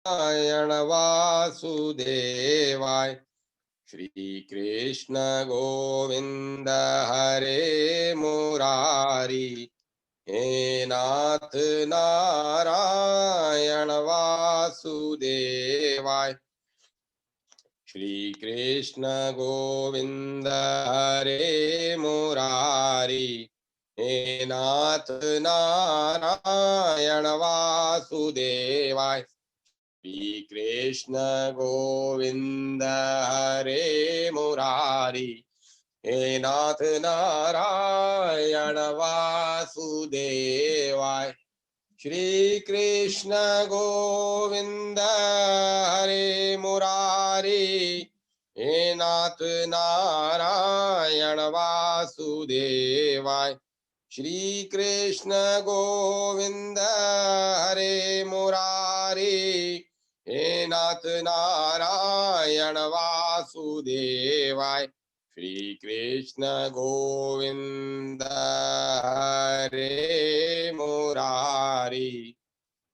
नारायण वासुदेवाय। श्री कृष्ण गोविंद हरे मुरारी। हे नाथ नारायण वासुदेवाय। श्री कृष्ण गोविंद हरे मुरारी। हे नाथ नारायण वासुदेवाय। श्री कृष्ण गोविंद हरे मुरारी। हे नाथ नारायण वासुदेवाय। श्री कृष्ण गोविंद हरे मुरारी। हे नाथ नारायण वासुदेवाय। श्री कृष्ण गोविंद हरे मुरारी। हे नाथ नारायण वासुदेवाय। श्री कृष्ण गोविंद हरे मुरारी।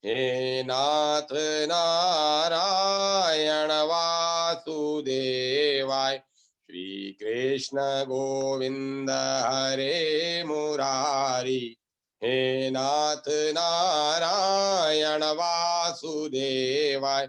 हे नाथ नारायण वासुदेवाय। श्री कृष्ण गोविंद हरे मुरारी। हे नाथ नारायण वासुदेवाय।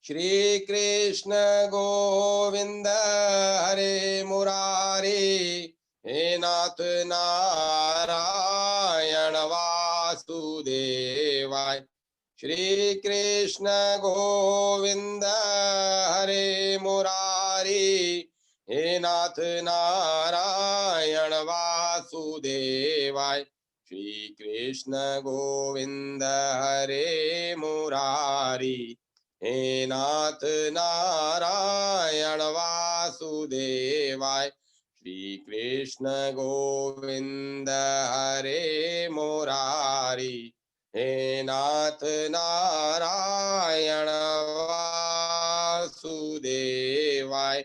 श्री कृष्ण गोविंद हरे मुरारी। हे नाथ नारायण वासुदेवाय। श्री कृष्ण गोविंद हरे मुरारी। हे नाथ नारायण वासुदेवाय। श्री कृष्ण गोविंद हरे मुरारी। हे नाथ नारायण वासुदेवाय। श्री कृष्ण गोविंद हरे मुरारी। हे नाथ नारायण वासुदेवाय।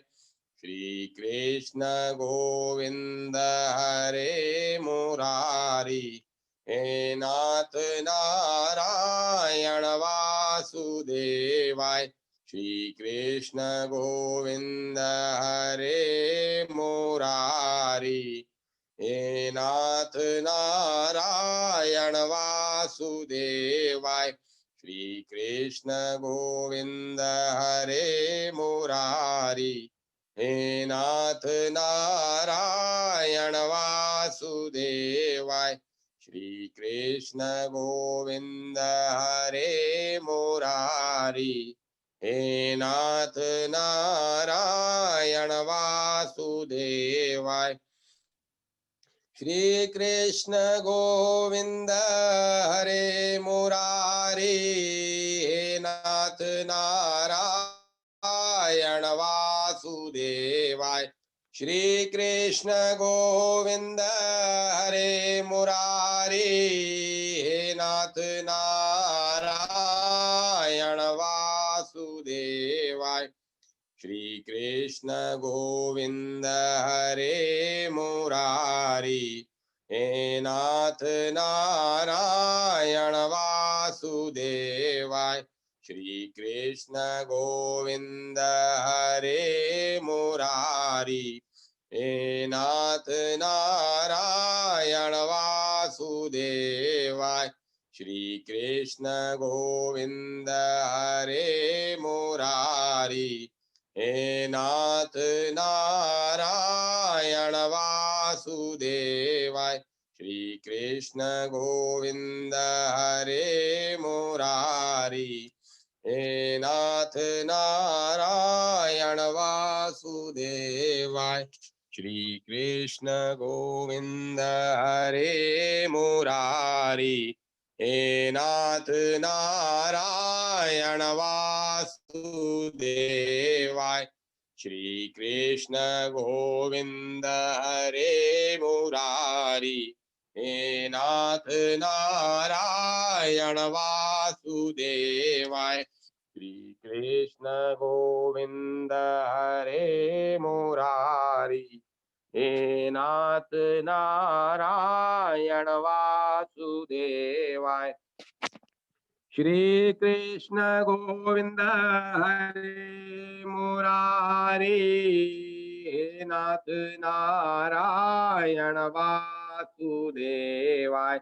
श्री कृष्ण गोविंद हरे मुरारी। हे नाथ नारायण वासुदेवाय। श्री कृष्ण गोविंद हरे मुरारी। हे नाथ नारायण वासुदेवाय। श्री कृष्ण गोविंद हरे मुरारी। हे नाथ नारायण वासुदेवाय। श्री कृष्ण गोविंद हरे मुरारी। हे नाथ नारायण वासुदेवाय। श्री कृष्ण गोविंद हरे मुरारी। हे नाथ नारायण वासुदेवाय। श्री कृष्ण गोविंद हरे मुरारी। हे नाथ नारायण वासुदेवाय। श्री कृष्ण गोविंद हरे मुरारी। हे नाथ नारायण वासुदेवाय। श्री कृष्ण गोविंद हरे मुरारी। हे नाथ नारायण वासुदेवाय। श्री कृष्ण गोविंद हरे मुरारी। हे नाथ नारायण वासुदेवाय। श्री कृष्ण गोविंद हरे मुरारी। हे नाथ नारायण वासुदेवाय। श्री कृष्ण गोविंद हरे मुरारी। हे नाथ नारायण वासुदेवाय। श्री कृष्ण गोविंद हरे मुरारी। हे नाथ नारायण वासुदेवाय। श्री कृष्ण गोविंद हरे मुरारी। हे नाथ नारायण वासुदेवाय। श्री कृष्ण गोविंद हरे मुरारी, हे नाथ नारायण वासुदेवाय।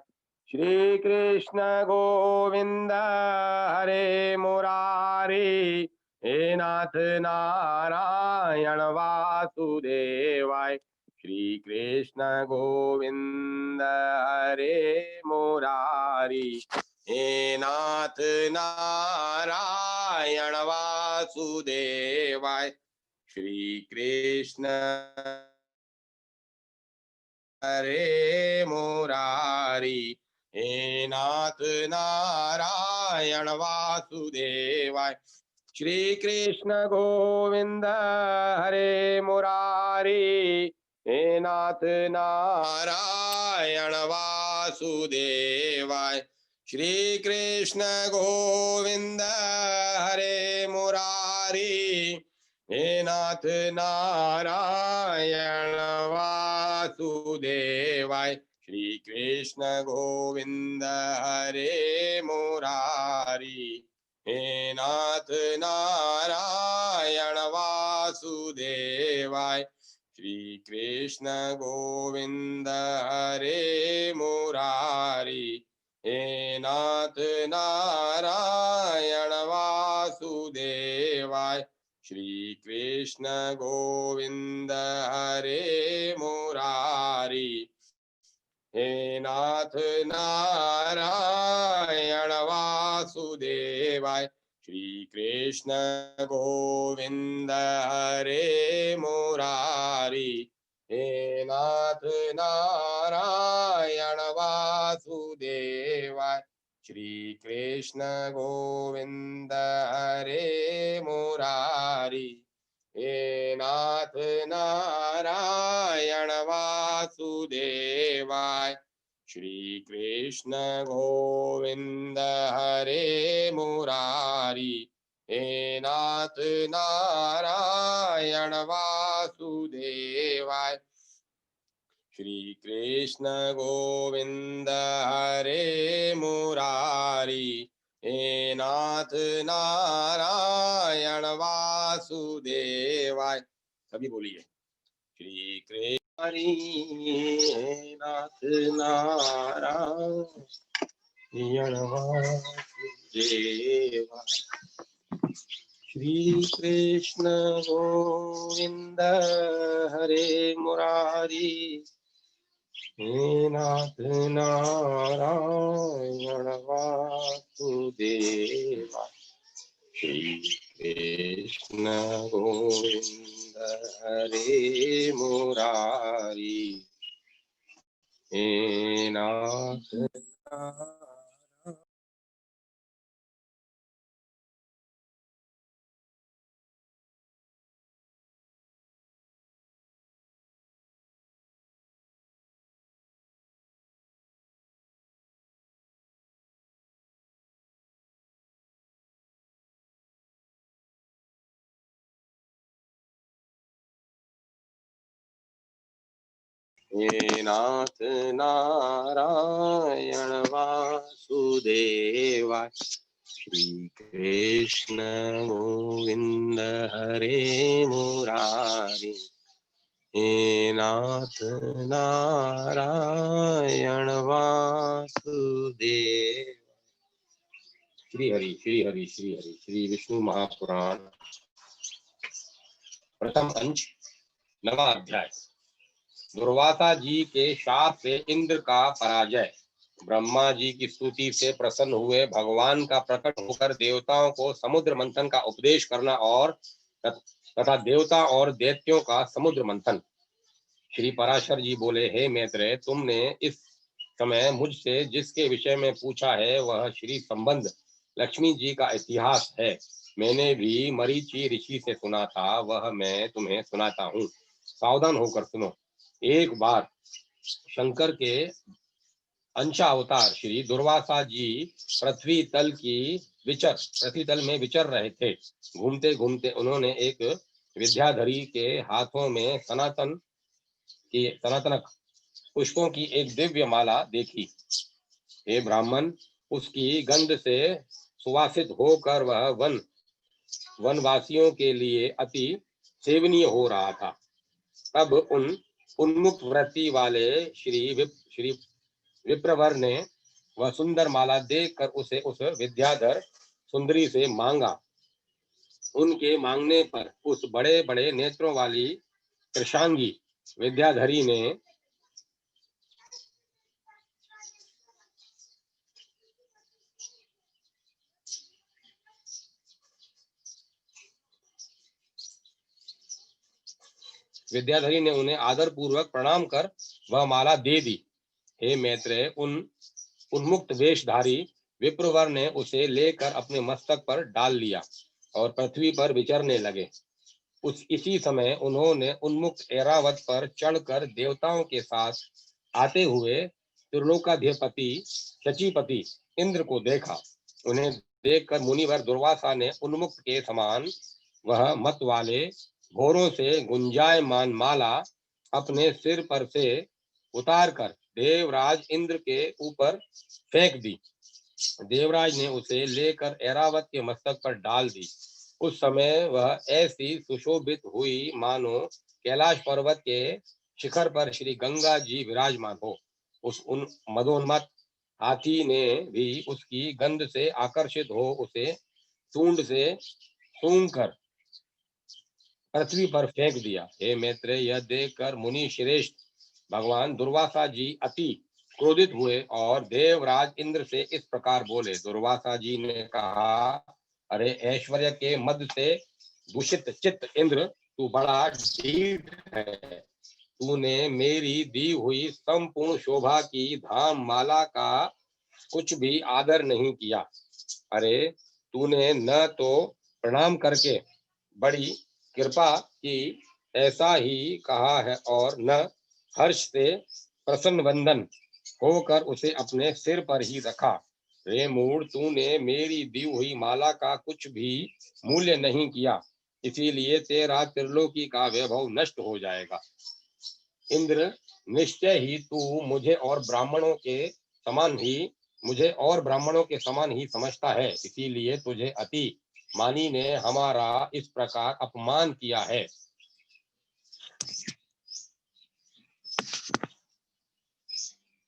श्री कृष्ण गोविंद हरे मुरारी, हे नाथ नारायण वासुदेवाय। श्री कृष्ण गोविंद हरे मुरारी, हे नाथ नारायण वासुदेवाय। श्री कृष्ण हरे मुरारी, हे नाथ नारायण वासुदेवाय। श्री कृष्ण गोविंद हरे मुरारी, हे नाथ नारायण वासुदेवाय। श्री कृष्ण गोविंद हरे मुरारी, हे नाथ नारायण वासुदेवाय। श्री कृष्ण गोविंद हरे मुरारी, हे नाथ नारायण वासुदेवाय। श्री कृष्ण गोविंद हरे मुरारी, हे नाथ नारायण वासुदेवाय। श्री कृष्ण गोविंद हरे मुरारी, हे नाथ नारायण वासुदेवाय। श्री कृष्ण गोविंद हरे मुरारी, हे नाथ नारायण वासुदेवाय। श्री कृष्ण गोविंद हरे मुरारी, हे नाथ नारायण वासुदेवाय। श्री कृष्ण गोविंद हरे मुरारी, हे नाथ नारायण वासुदेवाय। श्री कृष्ण गोविंद हरे मुरारी, हे नाथ नारायण वासुदेवाय। सभी बोलिए। श्री कृष्ण हरि, हे नाथ नारायण वासुदेवाय। श्री कृष्ण गोविंद हरे मुरारी, हे नाथ नारायण वासुदेवाय। श्री कृष्ण गोविंद हरे मुरारी, हे नाथ नारायण। हे नाथ नारायण वासुदेवाय। श्री कृष्ण गोविंद हरे मुरारी, हे नाथ नारायण वासुदेव। श्री हरि श्री हरि श्री हरि। श्री विष्णु महापुराण प्रथम अंश, नवा अध्याय। दुर्वासा जी के शाप से इंद्र का पराजय। ब्रह्मा जी की स्तुति से प्रसन्न हुए भगवान का प्रकट होकर देवताओं को समुद्र मंथन का उपदेश करना और तथा देवता और दैत्यों का समुद्र मंथन। श्री पराशर जी बोले, हे मैत्रेय, तुमने इस समय मुझसे जिसके विषय में पूछा है वह श्री संबंध लक्ष्मी जी का इतिहास है। मैंने भी मरीचि ऋषि से सुना था, वह मैं तुम्हें सुनाता हूँ। सावधान होकर सुनो। एक बार शंकर के अंशावतार श्री दुर्वासा जी पृथ्वी तल में विचर रहे थे। घूमते घूमते उन्होंने एक विद्याधरी के हाथों में सनातनक पुष्पों की एक दिव्य माला देखी। हे ब्राह्मण, उसकी गंध से सुवासित होकर वह वनवासियों के लिए अति सेवनीय हो रहा था। तब उन उन्मुक्त वृत्ति वाले श्री विप्रवर ने वह सुंदर माला देखकर उसे उस विद्याधर सुंदरी से मांगा। उनके मांगने पर उस बड़े बड़े नेत्रों वाली कृशांगी विद्याधरी ने उन्हें आदर पूर्वक प्रणाम कर वह माला दे दी। हे मैत्रेय, उन उन्मुक्त वेशधारी विप्रवर ने उसे लेकर अपने मस्तक पर डाल लिया और पृथ्वी पर विचरने लगे। इसी समय उन्होंने उन्मुक्त ऐरावत पर चढ़कर देवताओं के साथ आते हुए त्रिलोकाधिपति शचीपति इंद्र को देखा। उन्हें देखकर मुनिवर दुर्वासा ने उन्मुक्त के समान वह मत वाले घोरों से गुंजायमान माला अपने सिर पर से उतारकर देवराज इंद्र के ऊपर फेंक दी। देवराज ने उसे लेकर ऐरावत के मस्तक पर डाल दी। उस समय वह ऐसी सुशोभित हुई मानो कैलाश पर्वत के शिखर पर श्री गंगा जी विराजमान हो। उस उन मदोन्मत्त हाथी ने भी उसकी गंध से आकर्षित हो उसे सूंड से सूंघकर पृथ्वी पर फेंक दिया। हे मैत्रेय, यह देखकर मुनि श्रेष्ठ भगवान दुर्वासा जी अति क्रोधित हुए और देवराज इंद्र से इस प्रकार बोले। दुर्वासा जी ने कहा, अरे ऐश्वर्य के मद से दूषित चित्त इंद्र, तू बड़ा ढीठ है। तूने मेरी दी हुई संपूर्ण शोभा की धाम माला का कुछ भी आदर नहीं किया। अरे तूने न तो प्रणाम करके बड़ी कृपा की ऐसा ही कहा है और न हर्ष से प्रसन्न वंदन होकर उसे अपने सिर पर ही रखा। रे मूढ़, तूने मेरी दी हुई माला का कुछ भी मूल्य नहीं किया, इसीलिए तेरा त्रिलोकी का वैभव नष्ट हो जाएगा। इंद्र, निश्चय ही तू मुझे और ब्राह्मणों के समान ही समझता है, इसीलिए तुझे अति मानी ने हमारा इस प्रकार अपमान किया है।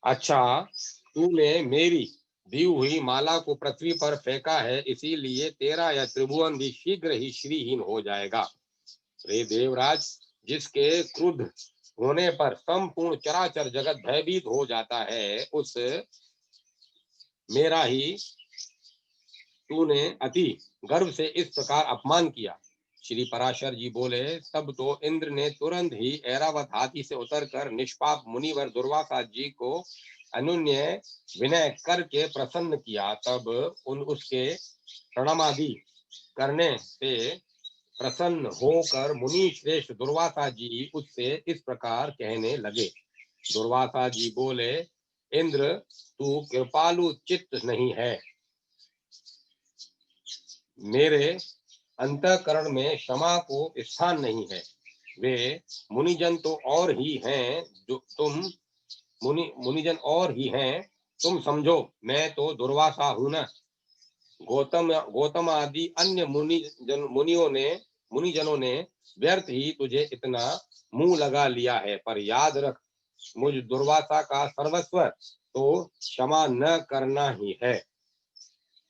अच्छा, तूने मेरी दी हुई माला को पृथ्वी पर फेंका है, इसीलिए तेरा यह त्रिभुवन भी शीघ्र ही श्रीहीन हो जाएगा। रे देवराज, जिसके क्रुद्ध होने पर संपूर्ण चराचर जगत भयभीत हो जाता है, उस मेरा ही तूने अति गर्व से इस प्रकार अपमान किया। श्री पराशर जी बोले, तब तो इंद्र ने तुरंत ही ऐरावत हाथी से उतरकर निष्पाप मुनिवर दुर्वासा जी को अनुन्य विनय करके प्रसन्न किया। तब उसके प्रणामादि करने से प्रसन्न होकर मुनि श्रेष्ठ दुर्वासा जी उससे इस प्रकार कहने लगे। दुर्वासा जी बोले, इंद्र, तू कृपालु चित्त नहीं है। मेरे अंतःकरण में क्षमा को स्थान नहीं है। वे मुनिजन तो और ही हैं, जो तुम मुनिजन और ही हैं, तुम समझो, मैं तो दुर्वासा हूं ना। गौतम आदि अन्य मुनिजनों ने व्यर्थ ही तुझे इतना मुंह लगा लिया है, पर याद रख, मुझ दुर्वासा का सर्वस्व तो क्षमा न करना ही है।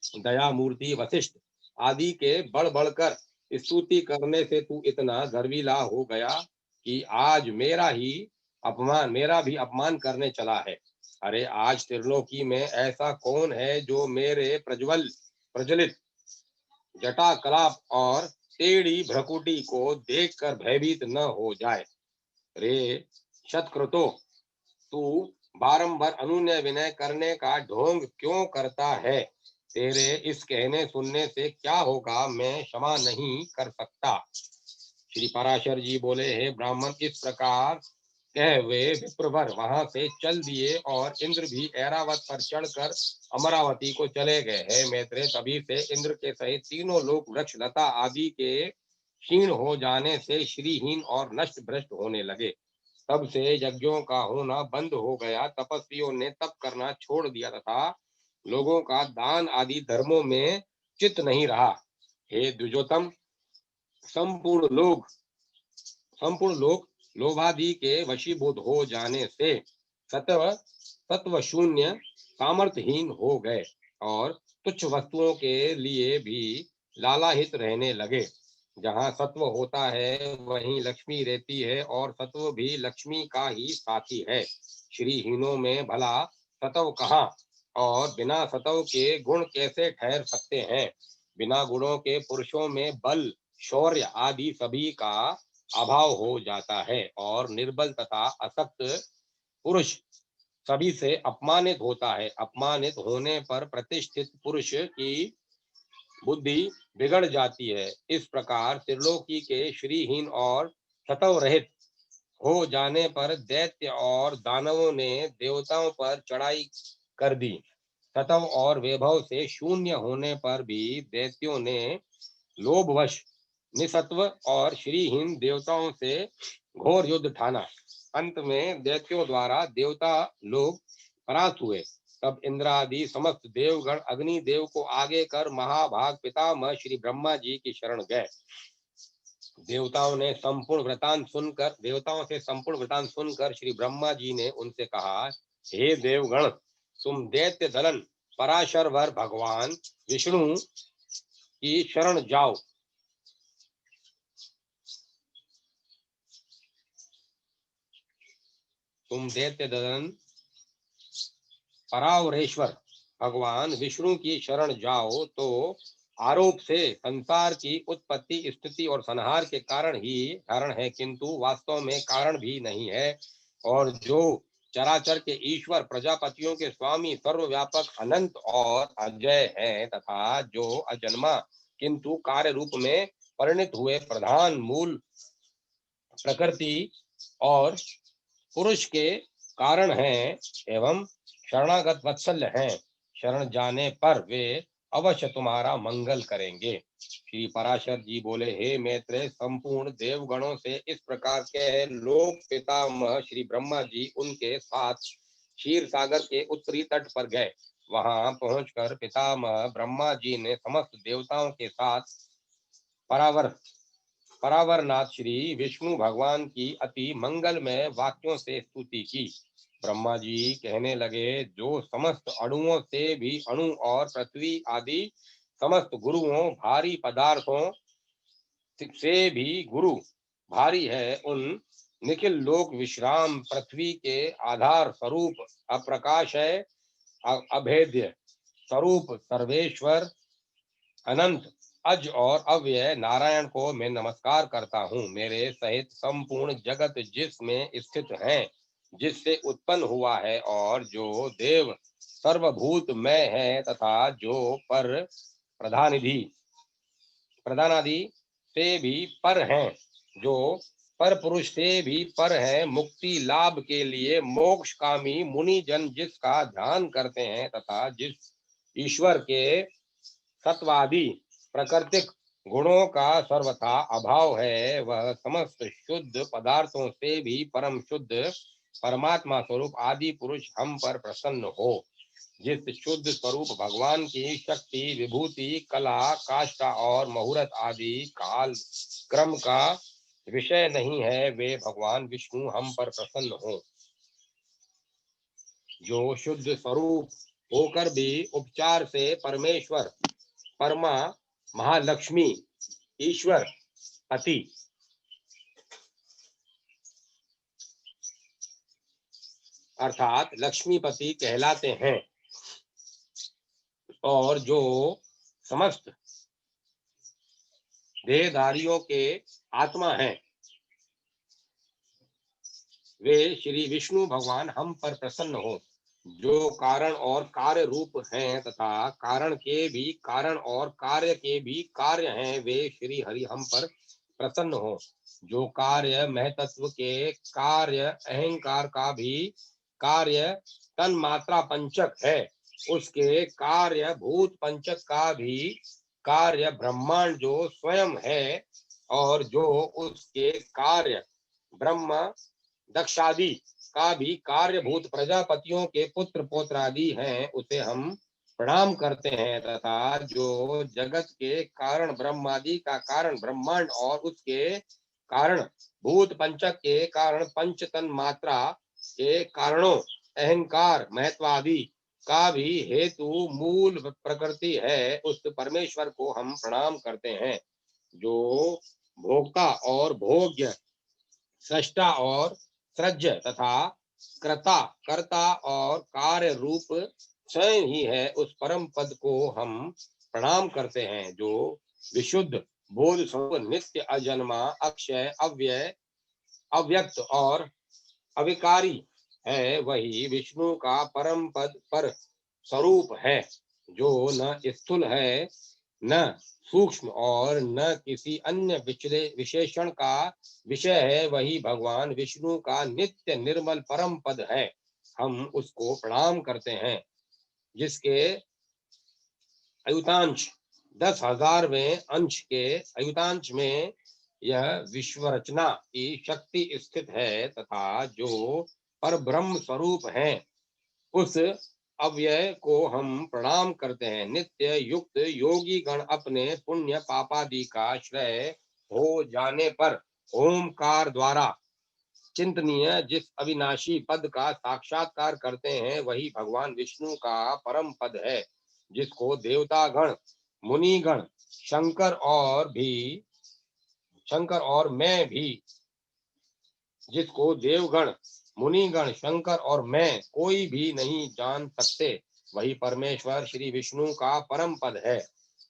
दया मूर्ति वशिष्ठ आदि के बढ़ बढ़कर स्तुति करने से तू इतना गर्वीला हो गया कि आज मेरा भी अपमान करने चला है। अरे आज त्रिलोकी में ऐसा कौन है जो मेरे प्रज्वलित जटा कलाप और टेढ़ी भ्रकुटी को देखकर भयभीत न हो जाए। रे शतक्रतो, तू बारंबार अनुनय विनय करने का ढोंग क्यों करता है? तेरे इस कहने सुनने से क्या होगा, मैं क्षमा नहीं कर सकता। श्री पराशर जी बोले, हे ब्राह्मण, इस प्रकार कह वे विप्रवर वहां से चल दिए और इंद्र भी ऐरावत पर चढ़कर अमरावती को चले गए। हे मैत्रेय, तभी से इंद्र के सहित तीनों लोक वृक्ष लता आदि के क्षीण हो जाने से श्रीहीन और नष्ट भ्रष्ट होने लगे। तब से यज्ञों का होना बंद हो गया, तपस्वियों ने तप करना छोड़ दिया तथा लोगों का दान आदि धर्मों में चित्त नहीं रहा। हे द्विजोतम, संपूर्ण लोग लोभादि के वशीभूत हो जाने से सत्व शून्य सामर्थ्यहीन हो गए और तुच्छ वस्तुओं के लिए भी लालायित रहने लगे। जहाँ सत्व होता है वहीं लक्ष्मी रहती है और सत्व भी लक्ष्मी का ही साथी है। श्रीहीनों में भला सत्व कहाँ, और बिना सत्व के गुण कैसे ठहर सकते हैं। बिना गुणों के पुरुषों में बल, शौर्य आदि सभी का अभाव हो जाता है और निर्बल तथा असक्त पुरुष सभी से अपमानित होता है। अपमानित होने पर प्रतिष्ठित पुरुष की बुद्धि बिगड़ जाती है। इस प्रकार त्रिलोकी के श्रीहीन और सत्व रहित हो जाने पर दैत्य और दानवों ने देवताओं पर चढ़ाई कर दी। सत्व और वैभव से शून्य होने पर भी दैत्यों ने लोभवश निसत्व और श्रीहीन देवताओं से घोर युद्ध ठाना। अंत में दैत्यों द्वारा देवता लोग परास्त हुए। तब इंद्रादि समस्त देवगण अग्निदेव को आगे कर महाभाग पितामह श्री ब्रह्मा जी की शरण गए। देवताओं से संपूर्ण वृतांत सुनकर श्री ब्रह्मा जी ने उनसे कहा, हे देवगण, तुम दैत्य दलन पराशर वर भगवान विष्णु की शरण जाओ। तुम दैत्य दलन परावरेश्वर भगवान विष्णु की शरण जाओ तो आरोप से संसार की उत्पत्ति, स्थिति और संहार के कारण है, किंतु वास्तव में कारण भी नहीं है। और जो चराचर के ईश्वर, प्रजापतियों के स्वामी, सर्वव्यापक, अनंत और अजय है, तथा जो अजन्मा किंतु कार्य रूप में परिणित हुए प्रधान मूल प्रकृति और पुरुष के कारण हैं एवं शरणागत वत्सल्य हैं। शरण जाने पर वे अवश्य तुम्हारा मंगल करेंगे। श्री पराशर जी बोले, हे मैत्रेय, संपूर्ण देवगणों से इस प्रकार के लोक पितामह श्री ब्रह्मा जी उनके साथ क्षीर सागर के उत्तरी तट पर गए। वहां पहुंचकर पितामह ब्रह्मा जी ने समस्त देवताओं के साथ परावरनाथ श्री विष्णु भगवान की अति मंगलमय वाक्यों से स्तुति की। ब्रह्मा जी कहने लगे, जो समस्त अणुओं से भी अणु और पृथ्वी आदि समस्त गुरुओं भारी पदार्थों से भी गुरु भारी है, उन निखिल लोक विश्राम पृथ्वी के आधार स्वरूप अप्रकाश है, अभेद्य स्वरूप सर्वेश्वर, अनंत, अज और अव्यय नारायण को मैं नमस्कार करता हूँ। मेरे सहित संपूर्ण जगत जिसमें स्थित है, जिससे उत्पन्न हुआ है, और जो देव सर्वभूत में है, तथा जो पर प्रधानादि से भी पर हैं, जो पर पुरुष से भी पर है, मुक्ति लाभ के लिए मोक्ष कामी मुनि जन जिसका ध्यान करते हैं, तथा जिस ईश्वर के सत्वादि प्राकृतिक गुणों का सर्वथा अभाव है, वह समस्त शुद्ध पदार्थों से भी परम शुद्ध परमात्मा स्वरूप आदि पुरुष हम पर प्रसन्न हो। जिस शुद्ध स्वरूप भगवान की शक्ति, विभूति, कला, काष्ठा और मुहूर्त आदि काल क्रम का विषय नहीं है, वे भगवान विष्णु हम पर प्रसन्न हो। जो शुद्ध स्वरूप होकर भी उपचार से परमेश्वर, परमा, महालक्ष्मी, ईश्वर, पति अर्थात लक्ष्मीपति कहलाते हैं, और जो समस्त देहधारियों के आत्मा हैं, वे श्री विष्णु भगवान हम पर प्रसन्न हो। जो कारण और कार्य रूप हैं, तथा कारण के भी कारण और कार्य के भी कार्य हैं, वे श्री हरि हम पर प्रसन्न हो। जो कार्य महतत्व के कार्य अहंकार का भी कार्य तन मात्रा पंचक है, उसके कार्य भूत पंचक का भी कार्य ब्रह्मांड जो स्वयं है, और जो उसके कार्य ब्रह्म दक्षादि का भी कार्यभूत प्रजापतियों के पुत्र पौत्रादि हैं, उसे हम प्रणाम करते हैं, तथा जो जगत के कारण ब्रह्मादि का कारण ब्रह्मांड और उसके कारण भूत पंचक के कारण पंच तन मात्रा के कारणों अहंकार महत्वादि का भी हेतु मूल प्रकृति है, उस परमेश्वर को हम प्रणाम करते हैं। जो भोक्ता और भोग्य, सृष्टा और सृज्य तथा कर्ता कर्ता और कार्य रूप स्वयं ही है, उस परम पद को हम प्रणाम करते हैं। जो विशुद्ध बोध स्वरूप नित्य अजन्मा अक्षय अव्यय अव्यक्त और अविकारी है, वही विष्णु का परम पद पर स्वरूप है। जो न स्थूल है, न सूक्ष्म और न किसी अन्य विशेषण का विषय है, वही भगवान विष्णु का नित्य निर्मल परम पद है। हम उसको प्रणाम करते हैं, जिसके अयुतांश 10,000वें अंश के अयुतांश में यह विश्व रचना की शक्ति स्थित है, तथा जो पर ब्रह्म स्वरूप है, उस अव्यय को हम प्रणाम करते हैं। नित्य युक्त योगी गण अपने पुण्य पापादि का श्रेय हो जाने पर ओमकार द्वारा चिंतनीय जिस अविनाशी पद का साक्षात्कार करते हैं, वही भगवान विष्णु का परम पद है, जिसको देवता गण मुनि गण शंकर और मैं भी जिसको देवगण मुनिगण शंकर और मैं कोई भी नहीं जान सकते, वही परमेश्वर श्री विष्णु का परम पद है।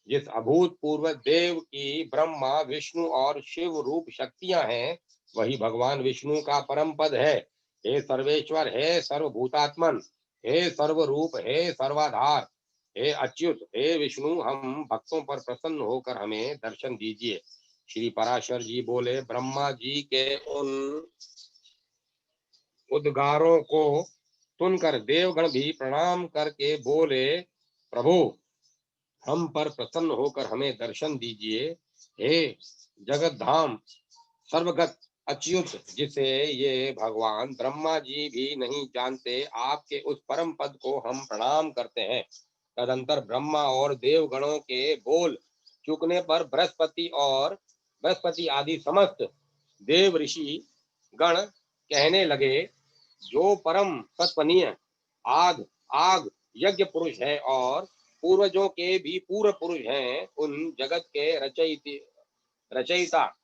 जिस अभूतपूर्व देव की ब्रह्मा विष्णु और शिव रूप शक्तियां हैं, वही भगवान विष्णु का परम पद है। हे सर्वेश्वर, हे सर्वभूतात्मन, हे सर्वरूप, हे सर्वाधार, हे अच्युत, हे विष्णु, हम भक्तों पर प्रसन्न होकर हमें दर्शन दीजिए। श्री पराशर जी बोले, ब्रह्मा जी के उन उद्गारों को सुनकर देवगण भी प्रणाम करके बोले, प्रभु हम पर प्रसन्न होकर हमें दर्शन दीजिए। हे जगत धाम सर्वगत अच्युत, जिसे ये भगवान ब्रह्मा जी भी नहीं जानते, आपके उस परम पद को हम प्रणाम करते हैं। तदंतर ब्रह्मा और देवगणों के बोल चुकने पर बृहस्पति आदि समस्त देव ऋषि गण कहने लगे, जो परम सत्वनीय आग आग यज्ञ पुरुष है और पूर्वजों के भी पूर्व पुरुष हैं, उन जगत के रचयिता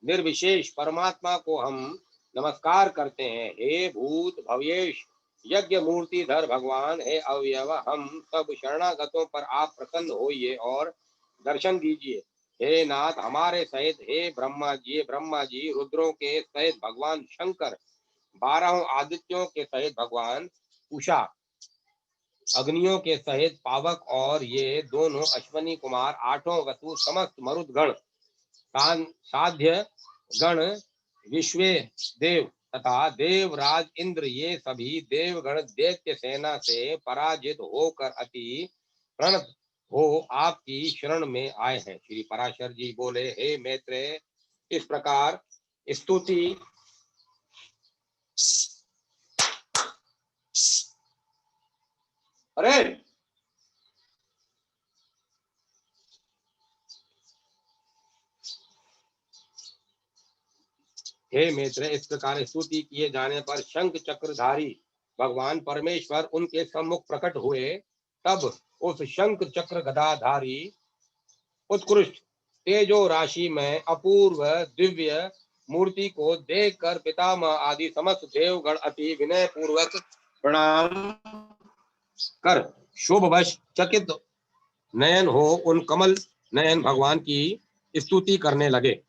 निर्विशेष परमात्मा को हम नमस्कार करते हैं। हे भूत भव्येश यज्ञ मूर्तिधर भगवान, हे अवयव, हम सब शरणागतों पर आप प्रसन्न होइए और दर्शन दीजिए। हे नाथ हमारे सहित, हे ब्रह्मा जी रुद्रों के सहित भगवान शंकर, 12 आदित्यों के सहित भगवान उषा, अग्नियों के सहित पावक और ये दोनों अश्वनी कुमार, 8 वसु, समस्त मरुदगण, साध्य गण, विश्वे देव तथा देवराज इंद्र, ये सभी देवगण दैत्य सेना से पराजित होकर अति प्रणत हो आपकी शरण में आए हैं। श्री पराशर जी बोले, हे मैत्रेय, इस प्रकार स्तुति अरे हे मित्र, इस प्रकार स्तुति किए जाने पर शंख चक्रधारी भगवान परमेश्वर उनके सम्मुख प्रकट हुए। तब उस शंख चक्र गदाधारी उत्कृष्ट तेजो राशि में अपूर्व दिव्य मूर्ति को देखकर पितामह आदि समस्त देवगण अति विनय पूर्वक प्रणाम कर शोभवश चकित नयन हो उन कमल नयन भगवान की स्तुति करने लगे।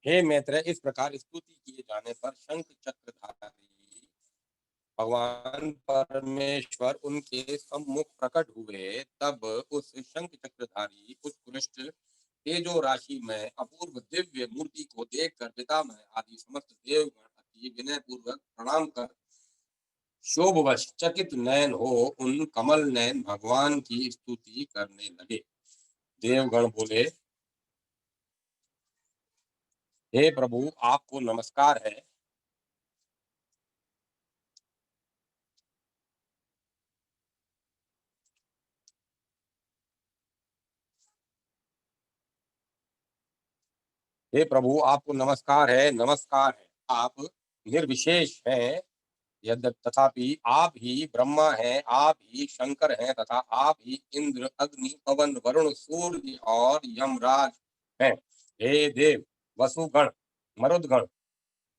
हे मैत्रेय, इस प्रकार स्तुति किए जाने पर शंख चक्रधारी भगवान परमेश्वर उनके सम्मुख प्रकट हुए। तब उस शंख चक्रधारी उत्कृष्ट तेजो राशि में अपूर्व दिव्य मूर्ति को देखकर पितामह आदि समस्त देवगण अति विनय पूर्वक प्रणाम कर शोभवश चकित नयन हो उन कमल नयन भगवान की स्तुति करने लगे। देवगण बोले, हे प्रभु, आपको नमस्कार है। हे प्रभु, आपको नमस्कार है, नमस्कार है। आप निर्विशेष हैं, तथापि आप ही ब्रह्मा हैं, आप ही शंकर हैं तथा आप ही इंद्र, अग्नि, पवन, वरुण, सूर्य और यमराज हैं। हे देव, वसुगण, मरुदगण,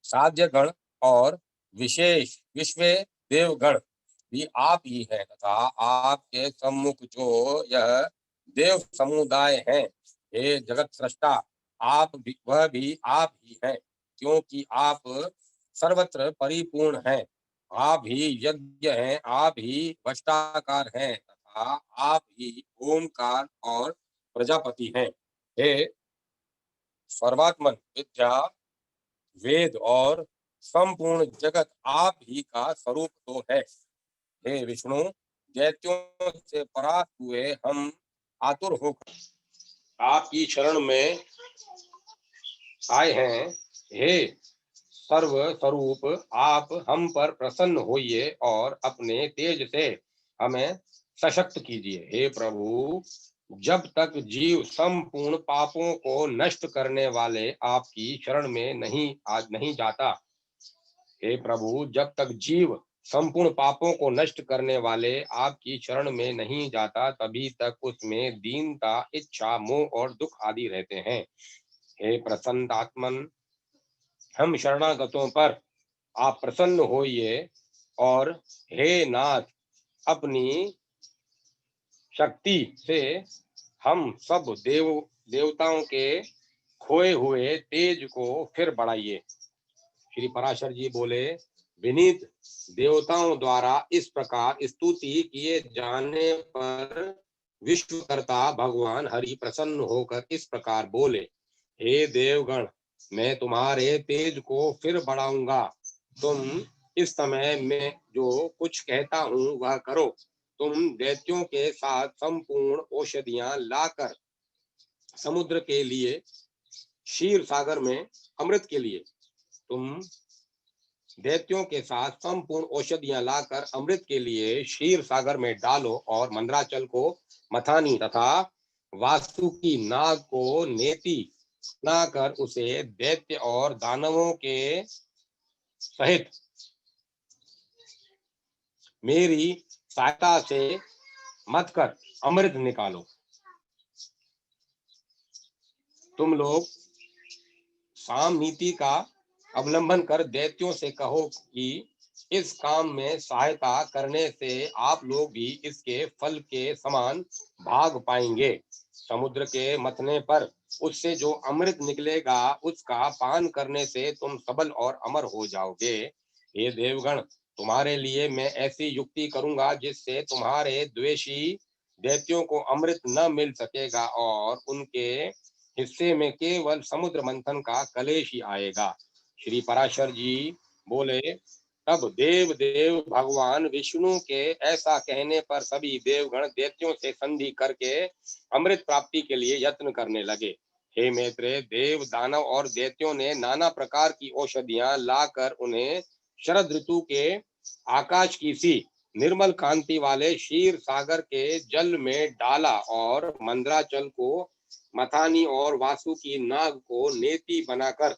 साध्यगण और विशेष विश्व देवगण भी आप ही हैं तथा आपके सम्मुख जो यह देव समुदाय हैं, हे जगत सृष्टा, आप भी, वह भी आप ही हैं, क्योंकि आप सर्वत्र परिपूर्ण हैं। आप ही यज्ञ हैं, आप ही वष्टाकार हैं तथा आप ही ओमकार और प्रजापति हैं। हे सर्वात्मन, विद्या, वेद और संपूर्ण जगत आप ही का स्वरूप तो है। हे विष्णु, दैत्यों से परास्त हुए हम आतुर होकर आपकी शरण में आए हैं। हे सर्व स्वरूप, आप हम पर प्रसन्न होइए और अपने तेज से हमें सशक्त कीजिए। हे प्रभु, जब तक जीव संपूर्ण पापों को नष्ट करने वाले आपकी शरण में नहीं जाता, हे प्रभु, जब तक जीव संपूर्ण पापों को नष्ट करने वाले आपकी शरण में नहीं जाता, तभी तक उसमें दीनता, इच्छा, मोह और दुख आदि रहते हैं। हे प्रसन्न आत्मन, हम शरणागतों पर आप प्रसन्न होइए और हे नाथ, अपनी शक्ति से हम सब देवताओं के खोए हुए तेज को फिर बढ़ाइए। श्री पराशर जी बोले, विनीत देवताओं द्वारा इस प्रकार स्तुति किए जाने पर विश्वकर्ता भगवान हरि प्रसन्न होकर इस प्रकार बोले, हे देवगण, मैं तुम्हारे तेज को फिर बढ़ाऊंगा। तुम इस समय में जो कुछ कहता हूँ वह करो। तुम दैत्यों के साथ संपूर्ण औषधियां लाकर समुद्र के लिए, क्षीर सागर में अमृत के लिए, तुम दैत्यों के साथ संपूर्ण औषधियां लाकर अमृत के लिए क्षीर सागर में डालो और मंदराचल को मथानी तथा वासुकी नाग को नेति बनाकर उसे दैत्य और दानवों के सहित मेरी सहायता से मत कर अमृत निकालो। तुम लोग साम नीति का अवलंबन कर दैत्यों से कहो कि इस काम में सहायता करने से आप लोग भी इसके फल के समान भाग पाएंगे। समुद्र के मथने पर उससे जो अमृत निकलेगा, उसका पान करने से तुम सबल और अमर हो जाओगे। हे देवगण, तुम्हारे लिए मैं ऐसी युक्ति करूंगा जिससे तुम्हारे द्वेषी दैत्यों को अमृत न मिल सकेगा और उनके हिस्से में केवल समुद्र मंथन का कलेश ही आएगा। श्री पराशर जी बोले, तब देव देव भगवान विष्णु के ऐसा कहने पर सभी देवगण दैत्यों से संधि करके अमृत प्राप्ति के लिए यत्न करने लगे। हे मैत्रेय, देव, दानव और दैत्यों ने नाना प्रकार की औषधियां लाकर उन्हें शरद ऋतु के आकाश की सी निर्मल कांति वाले क्षीर सागर के जल में डाला और मंदराचल को मथानी और वासुकी नाग को नेति बनाकर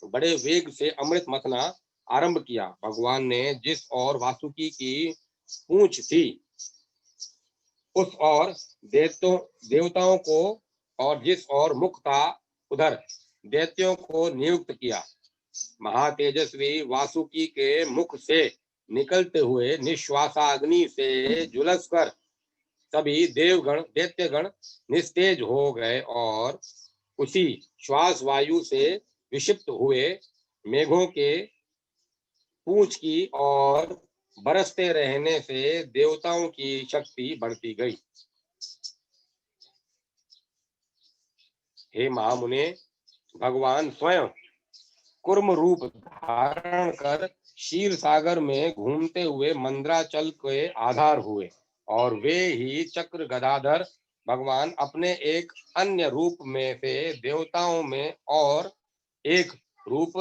बड़े वेग से अमृत मथना आरंभ किया। भगवान ने जिस और वासुकी की पूंछ थी, उस और देवताओं को, और जिस और मुख था, उधर दैत्यों को नियुक्त किया। महातेजस्वी वासुकी के मुख से निकलते हुए निश्वासाग्नि से झुलसकर सभी देवगण दैत्यगण निस्तेज हो गए और उसी श्वास वायु से विक्षिप्त हुए मेघों के पूंछ की और बरसते रहने से देवताओं की शक्ति बढ़ती गई। हे महामुने, भगवान स्वयं कुर्म रूप धारण कर क्षीर सागर में घूमते हुए मंद्राचल के आधार हुए, और वे ही चक्र गदाधर भगवान अपने एक अन्य रूप में से देवताओं में और एक रूप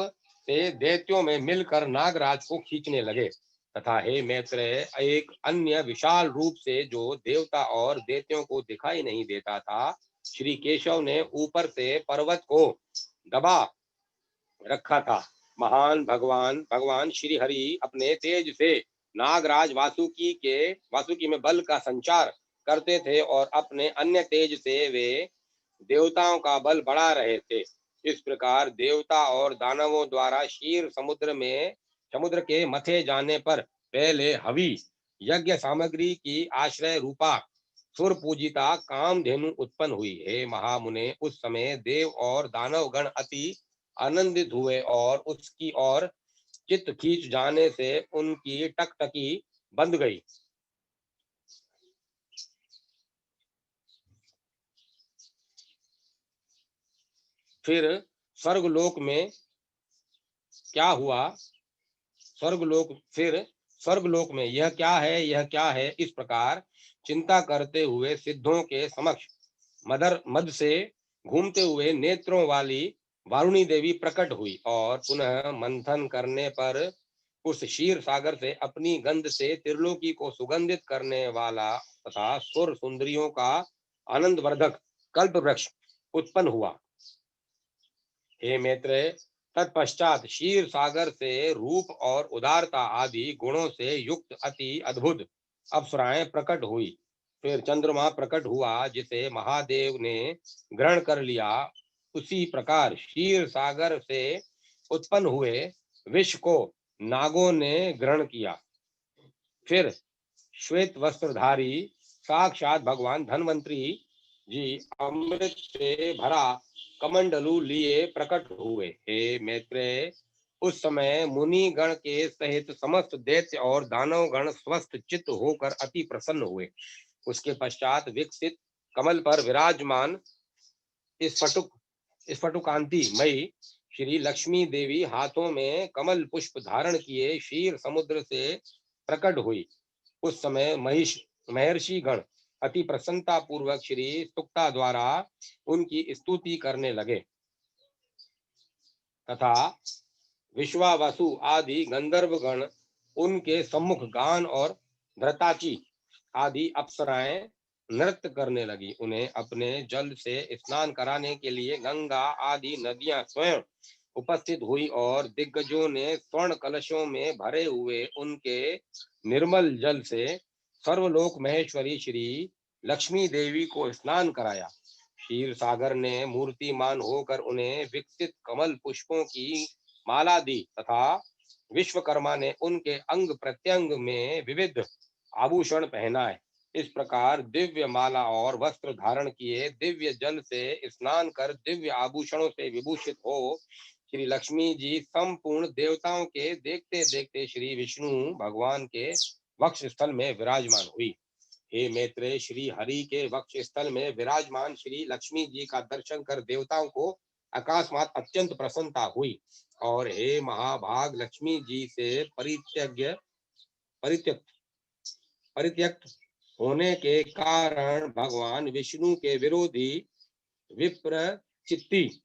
से दैत्यों में मिलकर नागराज को खींचने लगे। तथा हे मैत्रेय, एक अन्य विशाल रूप से जो देवता और दैत्यों को दिखाई नहीं देता था, श्री केशव ने ऊपर से पर्वत को दबा रखा था। महान भगवान श्री हरि अपने तेज से नागराज वासुकी में बल का संचार करते थे, और अपने अन्य तेज से वे देवताओं का बल बढ़ा रहे थे। इस प्रकार देवता और दानवों द्वारा क्षीर समुद्र के मथे जाने पर पहले हवि यज्ञ सामग्री की आश्रय रूपा सुर पूजिता कामधेनु उत्पन्न हुई। हे महामुने, उस समय देव और दानव गण अति आनंदित हुए, और उसकी ओर चित्त खींच जाने से उनकी टकटकी बंद गई। फिर स्वर्गलोक में क्या हुआ? स्वर्गलोक में यह क्या है, इस प्रकार चिंता करते हुए सिद्धों के समक्ष मद से घूमते हुए नेत्रों वाली वारुणी देवी प्रकट हुई, और पुनः मंथन करने पर उस क्षीर सागर से अपनी गंध से त्रिलोकी को सुगंधित करने वाला तथा सुर सुंदरियों का आनंदवर्धक कल्प वृक्ष उत्पन्न हुआ। हे मैत्रेय, तत्पश्चात क्षीर सागर से रूप और उदारता आदि गुणों से युक्त अति अद्भुत अप्सराएं प्रकट हुई। फिर चंद्रमा प्रकट हुआ, जिसे महादेव ने ग्रहण कर लिया। उसी प्रकार क्षीर सागर से उत्पन्न हुए विष को नागों ने ग्रहण किया। फिर श्वेत वस्त्रधारी साक्षात भगवान धन्वंतरी जी अमृत से भरा कमंडलू लिए प्रकट हुए। हे मैत्रेय, उस समय मुनि गण के सहित समस्त दैत्य और दानव गण स्वस्थ चित्त होकर अति प्रसन्न हुए। उसके पश्चात विकसित कमल पर विराजमान स्फटुकांति मई श्री लक्ष्मी देवी हाथों में कमल पुष्प धारण किए क्षीर समुद्र से प्रकट हुई। उस समय महर्षि गण अति प्रसन्नता पूर्वक श्री सुक्ता द्वारा उनकी स्तुति करने लगे, तथा विश्वावसु आदि गंधर्व गण उनके सम्मुख गान और धृताची आदि अप्सराएं नृत्य करने लगी। उन्हें अपने जल से स्नान कराने के लिए गंगा आदि नदियां स्वयं उपस्थित हुई, और दिग्गजों ने स्वर्ण कलशों में भरे हुए उनके निर्मल जल से सर्वलोक महेश्वरी श्री लक्ष्मी देवी को स्नान कराया। क्षीर सागर ने मूर्तिमान होकर उन्हें विकसित कमल पुष्पों की माला दी, तथा विश्वकर्मा ने उनके अंग प्रत्यंग में विविध आभूषण पहनाए। इस प्रकार दिव्य माला और वस्त्र धारण किए, दिव्य जल से स्नान कर दिव्य आभूषणों से विभूषित हो श्री लक्ष्मी जी संपूर्ण देवताओं के देखते देखते श्री विष्णु भगवान के वक्ष स्थल में विराजमान हुई। हे मैत्रेय, श्री हरि के वक्ष स्थल में विराजमान श्री लक्ष्मी जी का दर्शन कर देवताओं को अकस्मात अत्यंत प्रसन्नता हुई, और हे महाभाग, लक्ष्मी जी से परित्यक्त होने के कारण भगवान विष्णु के विरोधी विप्रचित्ति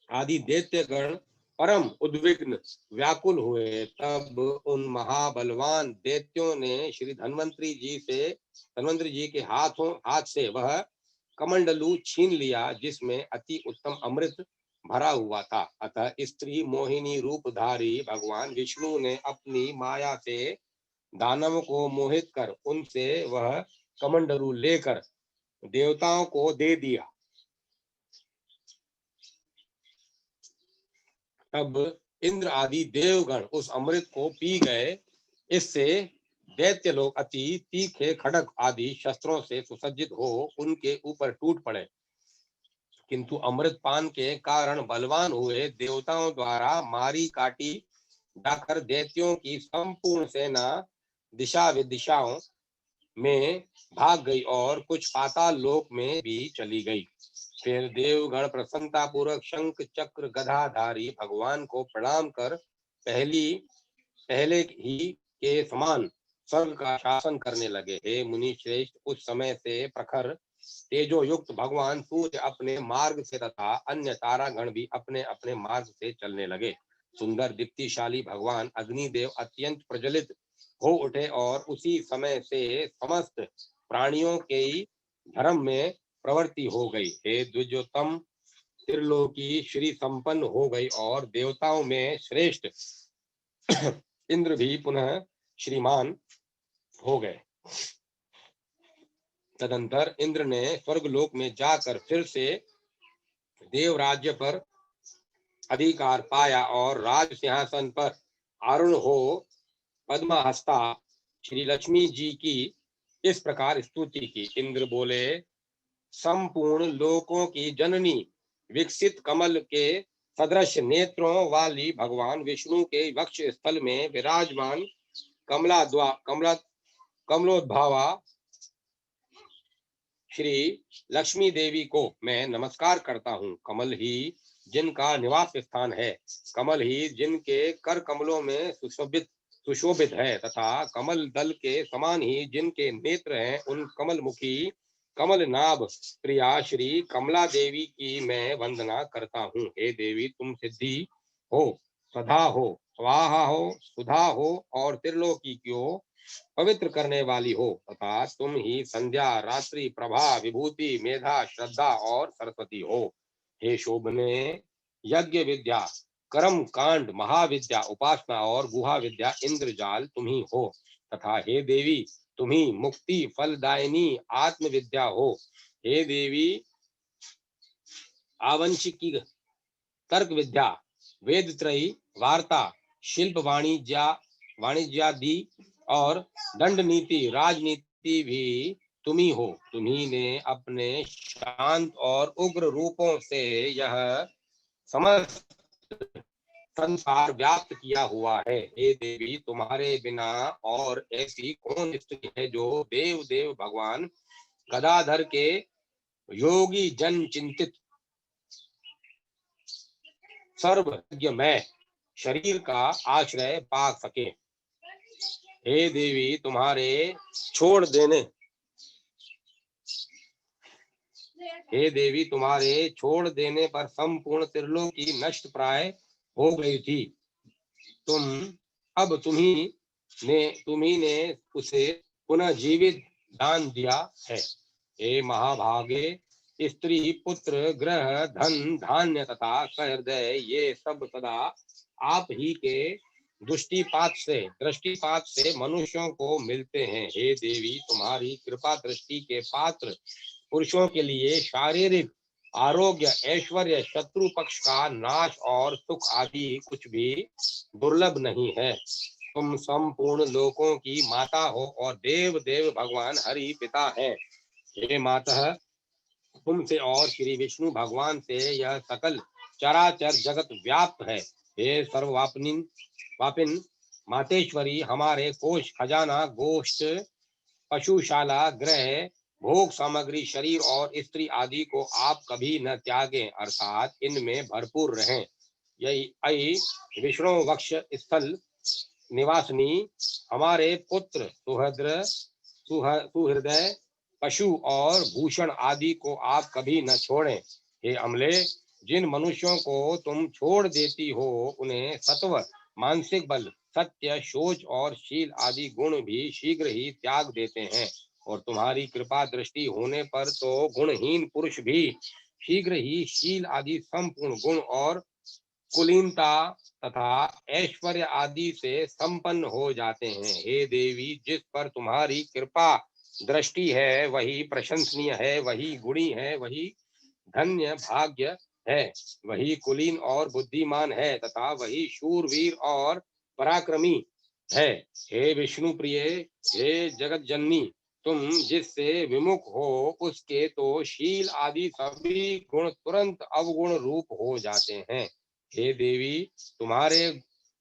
आदि दैत्यगण परम उद्विग्न व्याकुल हुए। तब उन महाबलवान दैत्यों ने श्री धन्वंतरी जी के हाथ से वह कमंडलू छीन लिया, जिसमें अति उत्तम अमृत भरा हुआ था। अतः स्त्री मोहिनी रूपधारी भगवान विष्णु ने अपनी माया से दानव को मोहित कर उनसे वह कमंडलू लेकर देवताओं को दे दिया। तब इंद्र आदि देवगण उस अमृत को पी गए। इससे दैत्य लोग अति तीखे खड्ग आदि शस्त्रों से सुसज्जित हो उनके ऊपर टूट पड़े। किंतु अमृत पान के कारण बलवान हुए देवताओं द्वारा मारी काटी जाकर दैत्यों की संपूर्ण सेना दिशा विदिशाओं में भाग गई और कुछ पाताल लोक में भी चली गई। फिर देवगण प्रसन्नता पूर्वक शंख चक्र गदाधारी भगवान को प्रणाम कर पहले ही के समान स्वर्ग का शासन करने लगे। हे मुनि श्रेष्ठ, उस समय से प्रखर तेजो युक्त भगवान सूर्य अपने मार्ग से तथा अन्य तारागण भी अपने अपने मार्ग से चलने लगे। सुंदर दीप्तिशाली भगवान अग्निदेव अत्यंत प्रज्वलित हो उठे और उसी समय से समस्त प्राणियों के धर्म में प्रवृत्ति हो गई। हे द्विजोत्तम, त्रिलोकी श्री संपन्न हो गई और देवताओं में श्रेष्ठ इंद्र भी पुनः श्रीमान हो गए। तदंतर इंद्र ने स्वर्गलोक में जाकर फिर से देव राज्य पर अधिकार पाया और राज सिंहासन पर आरूढ़ हो पद्महस्ता श्री लक्ष्मी जी की इस प्रकार स्तुति की। इंद्र बोले, संपूर्ण लोकों की जननी, विकसित कमल के सदृश नेत्रों वाली भगवान विष्णु के वक्ष स्थल में विराजमान कमलोद्भावा श्री लक्ष्मी देवी को मैं नमस्कार करता हूँ। कमल ही जिनका निवास स्थान है, कमल ही जिनके कर कमलों में सुशोभित है तथा कमल दल के समान ही जिनके नेत्र हैं, उन कमल मुखी कमल नाभ प्रिया श्री कमला देवी की मैं वंदना करता हूँ। हे देवी, तुम सिद्धि हो, सदा हो, स्वाहा हो, सुधा हो और त्रिलोकी को पवित्र करने वाली हो तथा तुम ही संध्या, रात्रि, प्रभा, विभूति, मेधा, श्रद्धा और सरस्वती हो। हे शोभने, यज्ञ विद्या, कर्म कांड, महाविद्या, उपासना और गुहा विद्या, इंद्रजाल तुम ही हो तथा हे देवी, तुम ही मुक्ति फलदायिनी आत्म विद्या हो। हे देवी, आवंशिकी, तर्क विद्या, वेद त्रयी, वार्ता, शिल्प, वाणिज्यादि और दंड नीति, राजनीति भी तुम्ही हो। तुम्ही ने अपने शांत और उग्र रूपों से यह समस्त संसार व्याप्त किया हुआ है। हे देवी, तुम्हारे बिना और ऐसी कौन स्त्री है जो देव देव भगवान गदाधर के योगी जन चिंतित सर्वज्ञ में शरीर का आश्रय पा सके। हे देवी, तुम्हारे छोड़ देने पर संपूर्ण त्रिलोकी नष्ट प्राय हो गई थी। तुम्ही ने उसे पुनः जीवित दान दिया है। हे महाभागे, स्त्री, पुत्र, ग्रह, धन, धान्य तथा सहृदय, ये सब सदा आप ही के दृष्टिपात से मनुष्यों को मिलते हैं। हे देवी, तुम्हारी कृपा दृष्टि के पात्र पुरुषों के लिए शारीरिक आरोग्य, ऐश्वर्य, शत्रु पक्ष का नाश और सुख आदि कुछ भी दुर्लभ नहीं है। तुम संपूर्ण लोकों की माता हो और देव देव भगवान हरि पिता है। हे मातः, तुमसे और श्री विष्णु भगवान से यह सकल चराचर जगत व्याप्त है। हे सर्ववापिन मातेश्वरी, हमारे कोष, खजाना, गोष्ठ, पशुशाला, ग्रह, भोग सामग्री, शरीर और स्त्री आदि को आप कभी न त्यागें, अर्थात इनमें भरपूर रहें। यही विष्णु वक्ष स्थल निवासनी हमारे पुत्र, सुहृदय, पशु और भूषण आदि को आप कभी न छोड़ें। हे अमले, जिन मनुष्यों को तुम छोड़ देती हो, उन्हें सत्व, मानसिक बल, सत्य, शोच और शील आदि गुण भी शीघ्र ही त्याग देते हैं। और तुम्हारी कृपा दृष्टि होने पर तो गुणहीन पुरुष भी शीघ्र ही शील आदि संपूर्ण गुण और कुलीनता तथा ऐश्वर्य आदि से संपन्न हो जाते हैं। हे देवी, जिस पर तुम्हारी कृपा दृष्टि है वही प्रशंसनीय है, वही गुणी है, वही धन्य भाग्य है, वही कुलीन और बुद्धिमान है तथा वही शूरवीर और पराक्रमी है। हे विष्णु प्रिय, हे जगत जननी, तुम जिससे विमुख हो उसके तो शील आदि सभी गुण तुरंत अवगुण रूप हो जाते हैं। हे देवी, तुम्हारे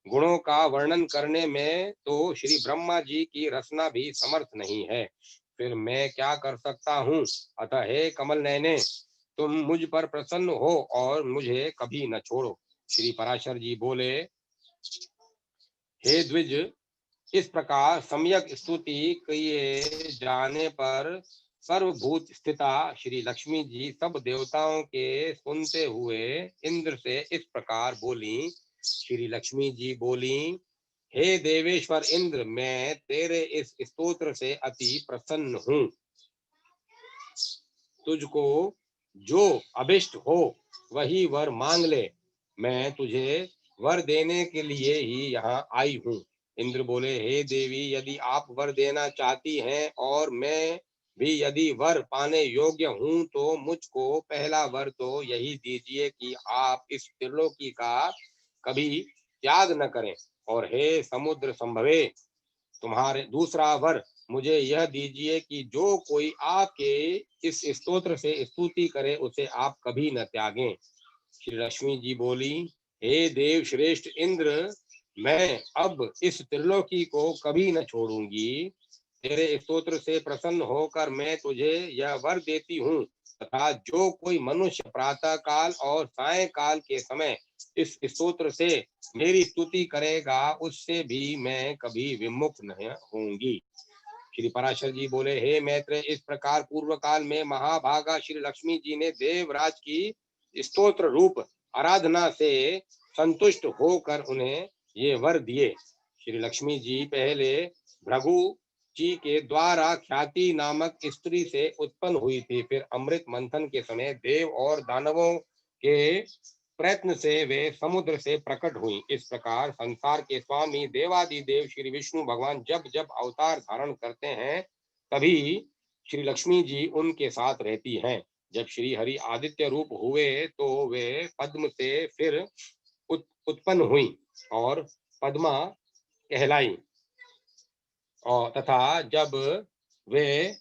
गुणों का वर्णन करने में तो श्री ब्रह्मा जी की रचना भी समर्थ नहीं है, फिर मैं क्या कर सकता हूँ। अतः हे कमल नयने, तुम मुझ पर प्रसन्न हो और मुझे कभी न छोड़ो। श्री पराशर जी बोले, हे द्विज, इस प्रकार सम्यक स्तुति किए जाने पर सर्वभूत स्थिता श्री लक्ष्मी जी सब देवताओं के सुनते हुए इंद्र से इस प्रकार बोली। श्री लक्ष्मी जी बोली, हे देवेश्वर इंद्र, मैं तेरे इस स्तोत्र से अति प्रसन्न हूँ। तुझको जो अभिष्ट हो वही वर मांग ले, मैं तुझे वर देने के लिए ही यहाँ आई हूँ। इंद्र बोले, हे देवी, यदि आप वर देना चाहती हैं और मैं भी यदि वर पाने योग्य हूँ तो मुझको पहला वर तो यही दीजिए कि आप इस त्रिलोकी का कभी त्याग न करें, और हे समुद्र संभवे, तुम्हारे दूसरा वर मुझे यह दीजिए कि जो कोई आपके इस स्तोत्र से स्तुति करे उसे आप कभी न त्यागें। श्री लक्ष्मी जी बोली, हे देव श्रेष्ठ इंद्र, मैं अब इस त्रिलोकी को कभी न छोड़ूंगी। तेरे स्तोत्र से प्रसन्न होकर मैं तुझे यह वर देती हूँ तथा जो कोई मनुष्य प्रातः काल और सायंकाल के समय इस स्तोत्र से मेरी स्तुति करेगा उससे भी मैं कभी विमुख नहीं होंगी। श्री पराशर जी बोले, हे मैत्र, इस प्रकार पूर्व काल में महाभागा श्री लक्ष्मी जी ने देवराज की स्तोत्र रूप आराधना से संतुष्ट होकर उन्हें ये वर दिए। श्री लक्ष्मी जी पहले भृगु जी के द्वारा ख्याति नामक स्त्री से उत्पन्न हुई थी, फिर अमृत मंथन के समय देव और दानवों के प्रयत्न से वे समुद्र से प्रकट हुई। इस प्रकार संसार के स्वामी देवादिदेव श्री विष्णु भगवान जब जब अवतार धारण करते हैं तभी श्री लक्ष्मी जी उनके साथ रहती हैं। जब श्री हरि आदित्य रूप हुए तो वे पद्म से फिर उत्पन्न हुई और पद्मा कहलाई, और तथा जब वे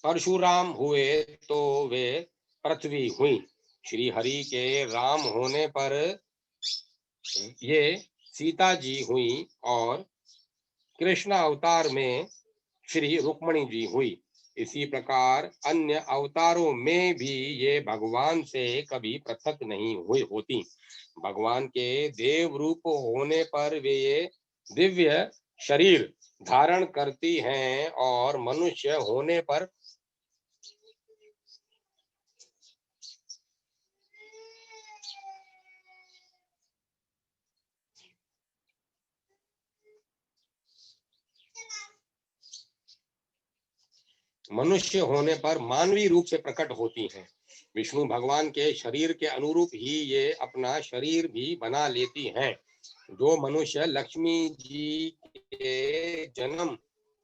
परशुराम हुए तो वे पृथ्वी हुई। श्री हरि के राम होने पर ये सीता जी हुई और कृष्ण अवतार में श्री रुक्मणी जी हुई। इसी प्रकार अन्य अवतारों में भी ये भगवान से कभी पृथक नहीं हुई होती। भगवान के देव रूप होने पर वे ये दिव्य शरीर धारण करती हैं और मनुष्य होने पर मानवीय रूप से प्रकट होती हैं। विष्णु भगवान के शरीर के अनुरूप ही ये अपना शरीर भी बना लेती हैं। जो मनुष्य लक्ष्मी जी के जन्म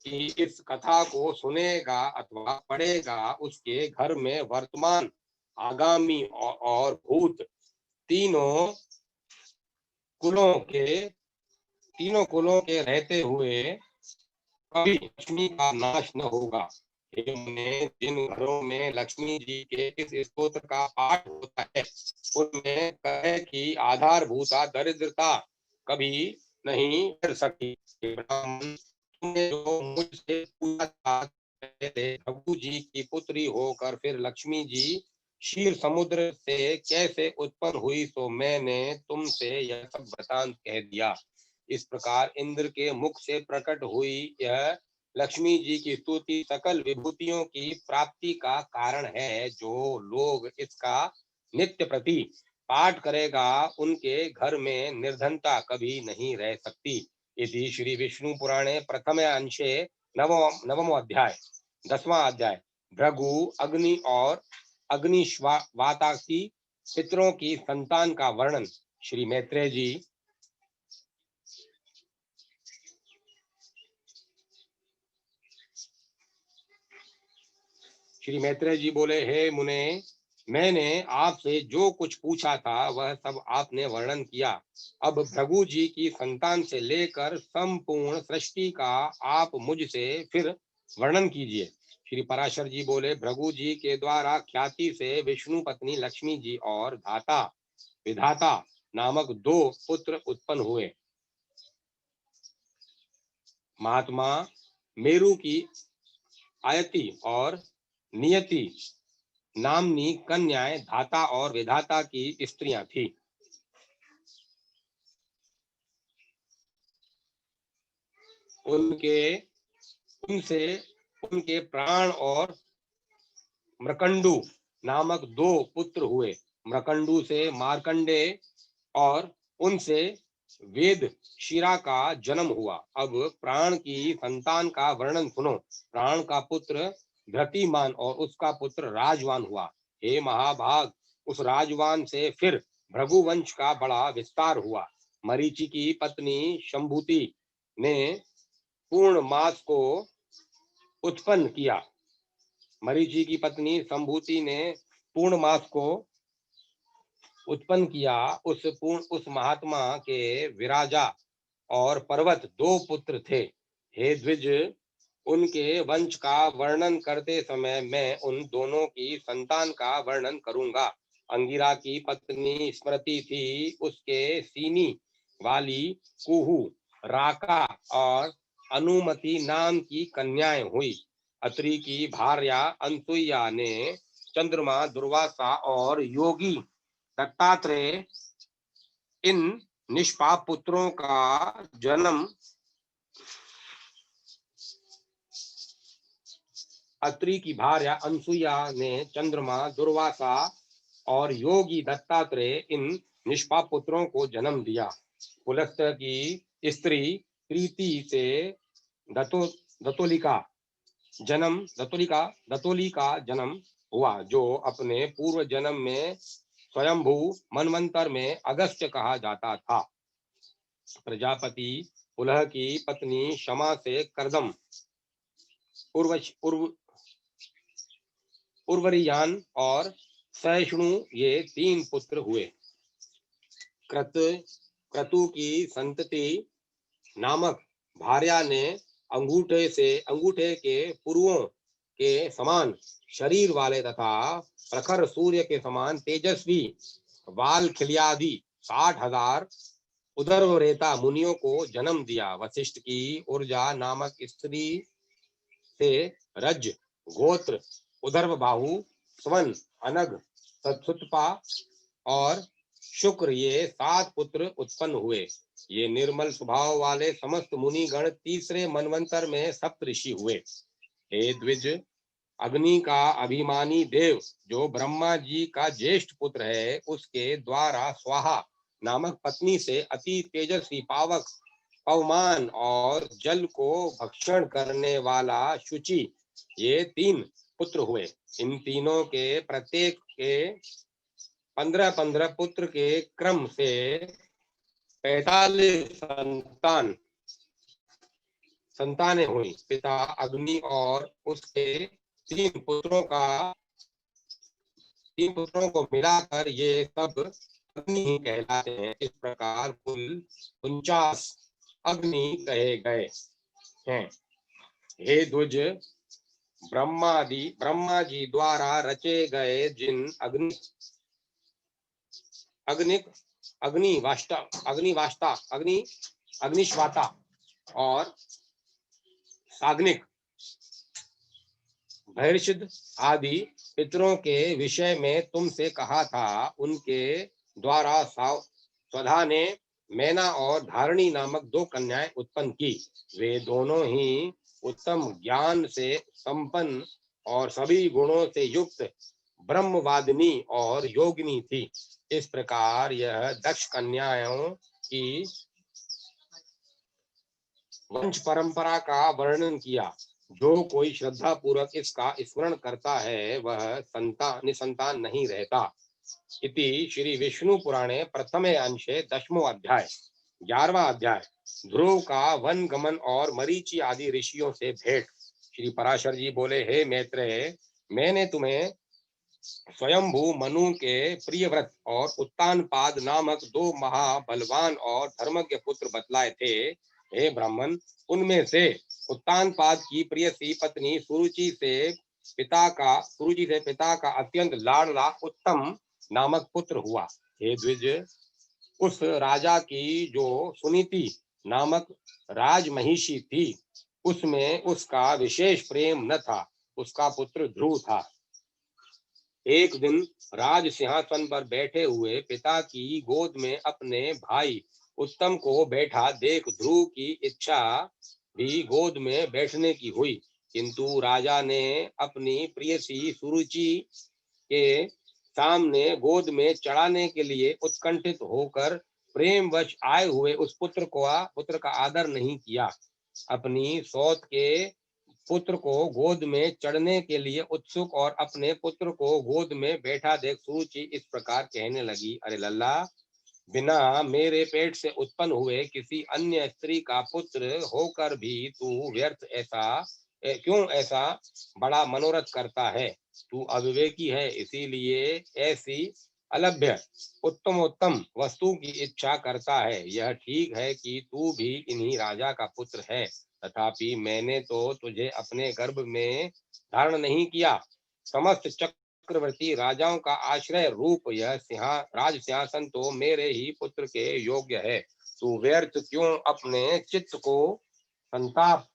की इस कथा को सुनेगा अथवा पढ़ेगा उसके घर में वर्तमान, आगामी और भूत तीनों कुलों के तीनों कुलों के रहते हुए कभी लक्ष्मी का नाश न होगा। हे मुने, जिन घरों में लक्ष्मी जी के इस स्तोत्र का पाठ होता है उनमें कहे की आधारभूता दरिद्रता कभी नहीं कर सकती। ब्राह्मण, तुमने जो मुझसे पूछा था, पहले प्रभु जी की पुत्री होकर फिर लक्ष्मी जी क्षीर समुद्र से कैसे उत्पन्न हुई, तो मैंने तुमसे यह सब वृतांत कह दिया। इस प्रकार इंद्र के मुख से प्रकट हुई यह लक्ष्मी जी की स्तुति सकल विभूतियों की प्राप्ति का कारण है। जो लोग इसका नित्य प्रति पाठ करेगा उनके घर में निर्धनता कभी नहीं रह सकती। इति श्री विष्णु पुराणे प्रथम अंशे नवमो अध्याय 10वां अध्याय भृगु अग्नि और अग्निश्वाता की पितरों की संतान का वर्णन। श्री मैत्रेय जी श्री मैत्रेय जी बोले, हे मुने, मैंने आपसे जो कुछ पूछा था वह सब आपने वर्णन किया। अब भृगु जी की संतान से लेकर संपूर्ण सृष्टि का आप मुझसे फिर वर्णन कीजिए। श्री पराशर जी बोले, भृगु जी के द्वारा ख्याति से विष्णु पत्नी लक्ष्मी जी और धाता विधाता नामक 2 पुत्र उत्पन्न हुए। महात्मा मेरु की आयति और नियति नामनी कन्याएं धाता और विधाता की स्त्रियां थी। उनसे उनके प्राण और मृकंडु नामक 2 पुत्र हुए। मृकंडु से मार्कंडेय और उनसे वेद शिरा का जन्म हुआ। अब प्राण की संतान का वर्णन सुनो। प्राण का पुत्र धृतिमान और उसका पुत्र राजवान हुआ। हे महाभाग, उस राजवान से फिर भृगुवंश का बड़ा विस्तार हुआ। मरीचि की पत्नी शंभूति ने पूर्ण मास को उत्पन्न किया। मरीचि की पत्नी शंभूति ने पूर्ण मास को उत्पन्न किया। उस महात्मा के विराजा और पर्वत 2 पुत्र थे। हे द्विज, उनके वंश का वर्णन करते समय मैं उन दोनों की संतान का वर्णन करूंगा। अंगिरा की पत्नी स्मृति थी। उसके सीनी वाली कुहू, राका और अनुमति नाम की कन्याएं हुई। अत्रि की भार्या अनसुईया ने चंद्रमा, दुर्वासा और योगी दत्तात्रेय इन निष्पाप पुत्रों का जन्म अत्रि की भार्या अनसुईया ने चंद्रमा, दुर्वासा और योगी दत्तात्रेय इन निष्पाप पुत्रों को जन्म दिया। पुलस्त्य की स्त्री प्रीति से दतोलिका जन्म हुआ, जो अपने पूर्व जन्म में स्वयंभू मनवंतर में अगस्त्य कहा जाता था। प्रजापति पुलह की पत्नी क्षमा से कर्दम, उर्वरियान और सहिष्णु ये 3 पुत्र हुए। क्रतु की संतति नामक भार्या ने अंगूठे के पुरुओं के समान शरीर वाले तथा प्रखर सूर्य के समान तेजस्वी वाल खिलियादि 60,000 उदरवरेता मुनियों को जन्म दिया। वशिष्ठ की ऊर्जा नामक स्त्री से रज, गोत्र, उदर्व बाहु, स्वन, अनग, सत्सुतपा और शुक्र ये 7 पुत्र उत्पन्न हुए। ये निर्मल स्वभाव वाले समस्त मुनिगण तीसरे मनवंतर में सप्तऋषि हुए। हे द्विज, अग्नि का अभिमानी देव जो ब्रह्मा जी का ज्येष्ठ पुत्र है, उसके द्वारा स्वाहा नामक पत्नी से अति तेजस्वी पावक पवमान और जल को भक्षण करने वाला शुचि ये 3 पुत्र हुए। इन तीनों के प्रत्येक के 15-15 पुत्र के क्रम से 45 संतानें हुई। पिता अग्नि और उसके 3 पुत्रों को मिलाकर ये सब अग्नि ही कहलाते हैं। इस प्रकार कुल 49 अग्नि कहे गए हैं। हे द्विज, ब्रह्मा जी द्वारा रचे गए जिन अग्निश्वाता और साग्निक, भैरषिद आदि पितरों के विषय में तुमसे कहा था, उनके द्वारा स्वधा ने मैना और धारणी नामक 2 कन्याएं उत्पन्न की। वे दोनों ही उत्तम ज्ञान से संपन्न और सभी गुणों से युक्त ब्रह्मवादिनी और योगिनी थी। इस प्रकार यह दक्ष कन्याओं की वंश परंपरा का वर्णन किया। जो कोई श्रद्धा पूर्वक इसका स्मरण करता है वह निसंतान नहीं रहता। इति श्री विष्णु पुराणे प्रथमे अंशे 10वां अध्याय। 11वां अध्याय ध्रुव का वन गमन और मरीचि आदि ऋषियों से भेंट। श्री पराशर जी बोले, हे मैत्रेय, मैंने तुम्हें स्वयंभू मनु के प्रियव्रत और उत्तानपाद नामक 2 महाबलवान और धर्मज्ञ पुत्र बतलाए थे। हे ब्राह्मण, उनमें से उत्तानपाद की प्रियसी पत्नी सुरुचि से पिता का अत्यंत लाडला उत्तम नामक पुत्र हुआ। हे द्विज, उस राजा की जो सुनीति नामक राजमहिषी थी, उसमें उसका विशेष प्रेम न था। उसका पुत्र ध्रुव था। एक दिन राज सिंहासन पर बैठे हुए पिता की गोद में अपने भाई उत्तम को बैठा देख ध्रुव की इच्छा भी गोद में बैठने की हुई, किंतु राजा ने अपनी प्रियसी सुरुचि के सामने गोद में चढ़ाने के लिए उत्कंठित होकर प्रेमवश आए हुए उस पुत्र का आदर नहीं किया। अपनी सौत के पुत्र को गोद में चढ़ने के लिए उत्सुक और अपने पुत्र को गोद में बैठा देख सुरुचि इस प्रकार कहने लगी, अरे लल्ला, बिना मेरे पेट से उत्पन्न हुए किसी अन्य स्त्री का पुत्र होकर भी तू व्यर्थ क्यों ऐसा बड़ा मनोरथ करता है? तू अविवेकी है, इसीलिए ऐसी अलभ्य उत्तम वस्तु की इच्छा करता है। यह ठीक है कि तू भी इन्हीं राजा का पुत्र है, तथापि मैंने तो तुझे अपने गर्भ में धारण नहीं किया। समस्त चक्रवर्ती राजाओं का आश्रय रूप यह राज सिंहासन तो मेरे ही पुत्र के योग्य है। तू व्यर्थ क्यों अपने चित्त को संताप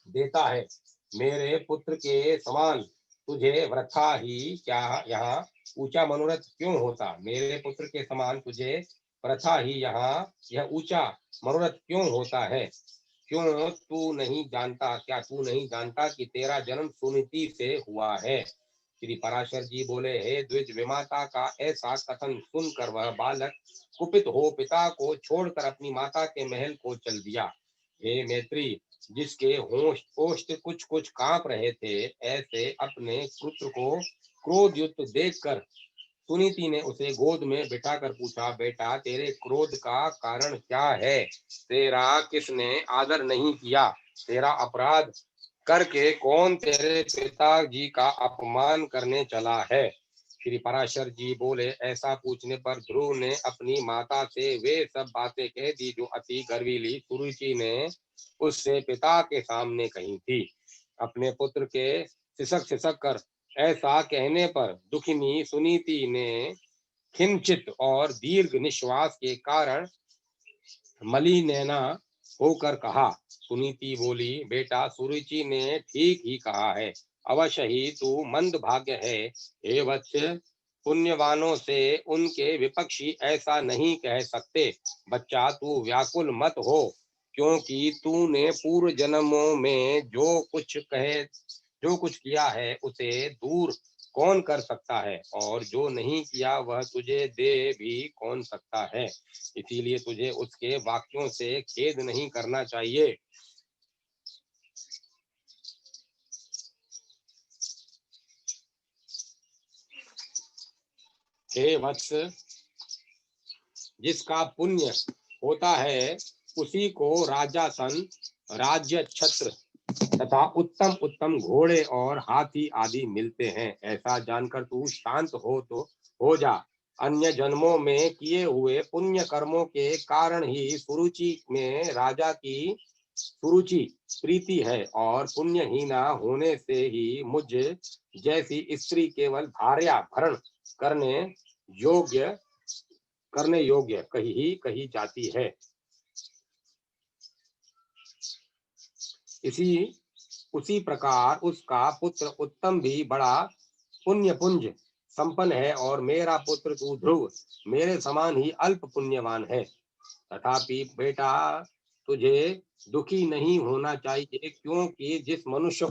देता है? मेरे पुत्र के समान तुझे वृथा ही क्या यहाँ ऊंचा मनोरथ क्यों होता? मेरे पुत्र के समान तुझे वृथा ही यहाँ यह ऊंचा मनोरथ क्यों होता है? क्या तू नहीं जानता कि तेरा जन्म सुनीति से हुआ है? श्री पराशर जी बोले, हे द्विज, विमाता का ऐसा कथन सुनकर वह बालक कुपित हो पिता को छोड़कर अपनी माता के महल को चल दिया। हे मैत्री, जिसके होष्ट कुछ कुछ कांप रहे थे, ऐसे अपने पुत्र को क्रोध युक्त देखकर सुनीति ने उसे गोद में बिठाकर पूछा, बेटा, तेरे क्रोध का कारण क्या है? तेरा किसने आदर नहीं किया? तेरा अपराध करके कौन तेरे पिताजी का अपमान करने चला है? श्री पराशर जी बोले, ऐसा पूछने पर ध्रुव ने अपनी माता से वे सब बातें कह दी जो अति गर्वीली सुरुचि ने उससे पिता के सामने कही थी। अपने पुत्र के सिसक कर ऐसा कहने पर दुखिनी सुनीति ने खिंचित और दीर्घ निश्वास के कारण मलिनैना होकर कहा। सुनीति बोली, बेटा, सुरुचि ने ठीक ही कहा है। अवश्य ही तू मंद भाग्य है। हे वत्स, पुण्यवानों से उनके विपक्षी ऐसा नहीं कह सकते। बच्चा, तू व्याकुल मत हो, क्योंकि तूने पूर्व जन्मों में जो कुछ किया है उसे दूर कौन कर सकता है, और जो नहीं किया वह तुझे दे भी कौन सकता है? इसीलिए तुझे उसके वाक्यों से खेद नहीं करना चाहिए। हे वत्स, जिसका पुण्य होता है उसी को राजासन, राज्य, छत्र तथा उत्तम उत्तम घोड़े और हाथी आदि मिलते हैं। ऐसा जानकर तू शांत हो जा। अन्य जन्मों में किए हुए पुण्य कर्मों के कारण ही सुरुचि प्रीति है, और पुण्यहीना होने से ही मुझ जैसी स्त्री केवल भार्या भरण करने योग्य कही जाती है। उसी प्रकार उसका पुत्र उत्तम भी बड़ा पुण्य पुंज संपन्न है, और मेरा पुत्र तू ध्रुव मेरे समान ही अल्प पुण्यवान है। तथापि बेटा, तुझे दुखी नहीं होना चाहिए, क्योंकि जिस मनुष्य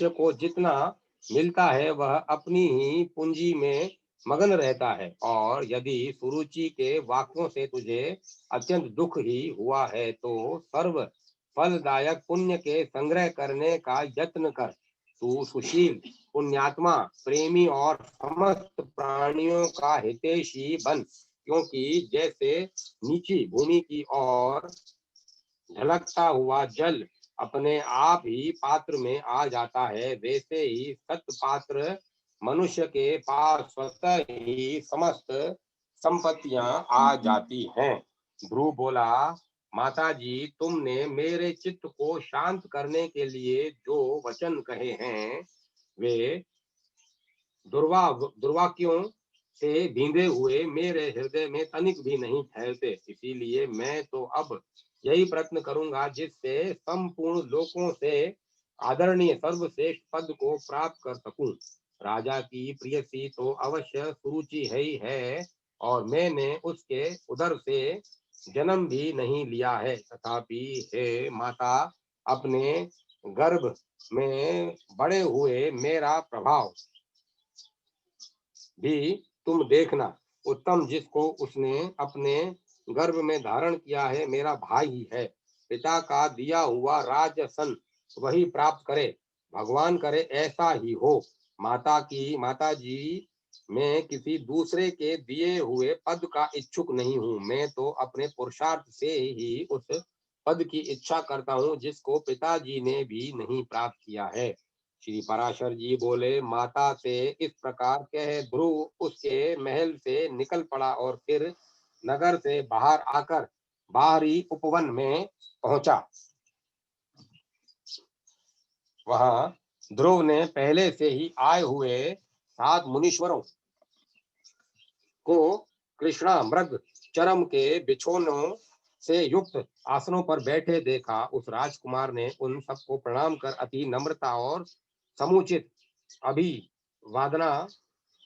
को जितना मिलता है वह अपनी ही पूंजी में मगन रहता है। और यदि सुरुचि के वाक्यों से तुझे अत्यंत दुख ही हुआ है, तो सर्व फलदायक पुण्य के संग्रह करने का यत्न कर। तू सुशील, पुण्यात्मा, प्रेमी और समस्त प्राणियों का हितैषी बन, क्योंकि जैसे नीची भूमि की ओर ढलकता हुआ जल अपने आप ही पात्र में आ जाता है, वैसे ही सत्पात्र मनुष्य के पास स्वतः ही समस्त संपत्तियां आ जाती हैं। ध्रुव बोला, माता जी, तुमने मेरे चित्त को शांत करने के लिए जो वचन कहे हैं वे दुर्वाक्यों से भींगे हुए मेरे हृदय में तनिक भी नहीं ठहरते। इसीलिए मैं तो अब यही प्रयत्न करूंगा जिससे संपूर्ण लोकों से आदरणीय सर्वश्रेष्ठ पद को प्राप्त कर सकूं। राजा की प्रियसी तो अवश्य सुरुचि है ही है, और मैंने उसके उदर से जन्म भी नहीं लिया है। तथापि हे माता, अपने गर्भ में बड़े हुए मेरा प्रभाव भी तुम देखना। उत्तम जिसको उसने अपने गर्भ में धारण किया है मेरा भाई ही है। पिता का दिया हुआ राजसन वही प्राप्त करे, भगवान करे ऐसा ही हो। माता जी, मैं किसी दूसरे के दिए हुए पद का इच्छुक नहीं हूँ। मैं तो अपने पुरुषार्थ से ही उस पद की इच्छा करता हूँ जिसको पिताजी ने भी नहीं प्राप्त किया है। श्री पराशर जी बोले, माता से इस प्रकार कह ध्रुव उसके महल से निकल पड़ा और फिर नगर से बाहर आकर बाहरी उपवन में पहुंचा। वहां ध्रुव ने पहले से ही आए हुए 7 मुनीश्वरों को कृष्णा मृग चरम के बिछोनों से युक्त आसनों पर बैठे देखा। उस राजकुमार ने उन सबको प्रणाम कर अति नम्रता और समुचित अभिवादना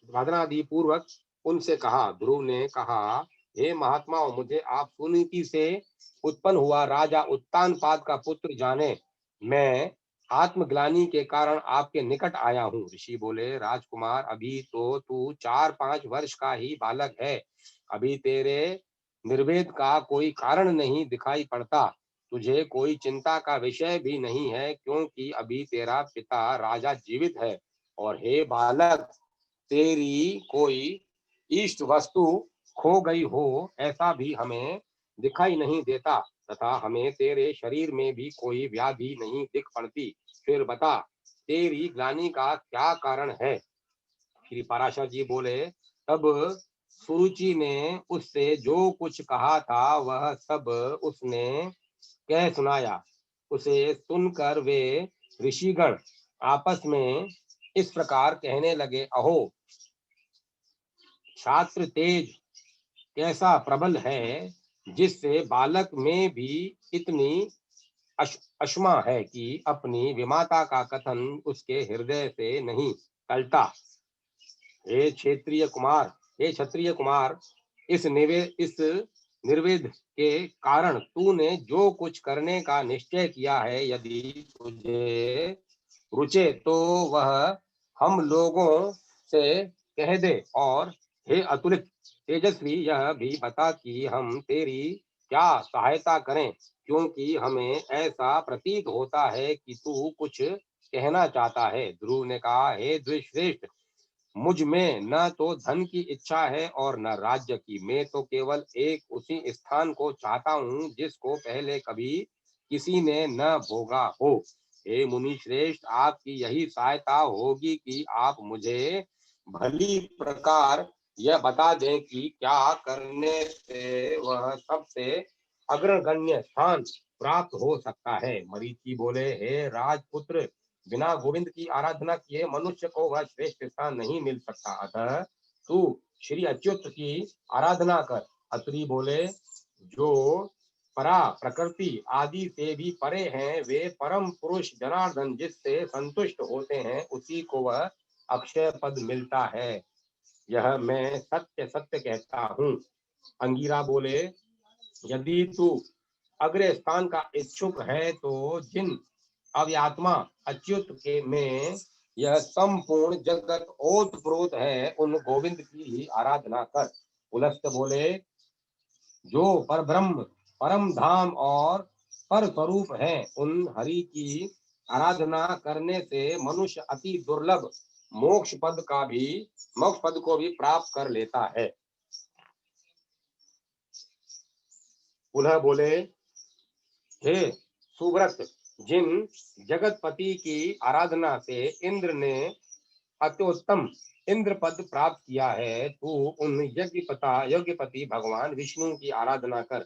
वादनादि पूर्वक उनसे कहा। ध्रुव ने कहा, हे महात्माओं, मुझे आप सुनीति से उत्पन्न हुआ राजा उत्तानपाद का पुत्र जाने। मैं आत्मग्लानि के कारण आपके निकट आया हूँ। ऋषि बोले, राजकुमार, अभी तो तू 4-5 वर्ष का ही बालक है। अभी तेरे निर्वेद का कोई कारण नहीं दिखाई पड़ता। तुझे कोई चिंता का विषय भी नहीं है, क्योंकि अभी तेरा पिता राजा जीवित है। और हे बालक, तेरी कोई इष्ट वस्तु खो गई हो ऐसा भी हमें दिखाई नहीं देता, तथा हमें तेरे शरीर में भी कोई व्याधि नहीं दिख पड़ती। फिर बता, तेरी ग्लानि का क्या कारण है? श्री पराशर जी बोले, तब सुरुचि ने उससे जो कुछ कहा था वह सब उसने कह सुनाया। उसे सुनकर वे ऋषिगण आपस में इस प्रकार कहने लगे, अहो, छात्र तेज कैसा प्रबल है, जिससे बालक में भी इतनी अश्मा है कि अपनी विमाता का कथन उसके हृदय से नहीं टलता। हे क्षत्रिय कुमार, इस निर्वेद के कारण तूने जो कुछ करने का निश्चय किया है, यदि तुझे रुचे तो वह हम लोगों से कह दे। और हे अतुलित तेजस्वी, यह भी बता कि हम तेरी क्या सहायता करें, क्योंकि हमें ऐसा प्रतीत होता है कि तू कुछ कहना चाहता है। ध्रुव ने कहा, हे द्विश्रेष्ठ, मुझ में न तो धन की इच्छा है और न राज्य की। मैं तो केवल एक उसी स्थान को चाहता हूँ जिसको पहले कभी किसी ने न भोगा हो। हे मुनि श्रेष्ठ, आपकी यही सहायता होगी कि आप मुझे भली प्रकार यह बता दें कि क्या करने से वह सबसे अग्रगण्य स्थान प्राप्त हो सकता है। मरीचि बोले, हे राजपुत्र, बिना गोविंद की आराधना किए मनुष्य को वह श्रेष्ठ स्थान नहीं मिल सकता। अतः तू श्री अच्युत की आराधना कर। अत्रि बोले, जो परा प्रकृति आदि से भी परे हैं, वे परम पुरुष जनार्दन जिससे संतुष्ट होते हैं, उसी को वह अक्षय पद मिलता है। यह मैं सत्य सत्य कहता हूँ। अंगिरा बोले, यदि तू अग्र स्थान का इच्छुक है तो जिन अव्यात्मा अच्युत के में यह संपूर्ण जगत ओत प्रोत है, उन गोविंद की ही आराधना कर। पुलस्त बोले, जो पर ब्रह्म परम धाम और पर स्वरूप है, उन हरि की आराधना करने से मनुष्य अति दुर्लभ मोक्ष पद को भी प्राप्त कर लेता है। पुनः बोले, हे सुव्रत, जिन जगतपति की आराधना से इंद्र ने अत्योत्तम इंद्र पद प्राप्त किया है, तू उन यज्ञपति भगवान विष्णु की आराधना कर।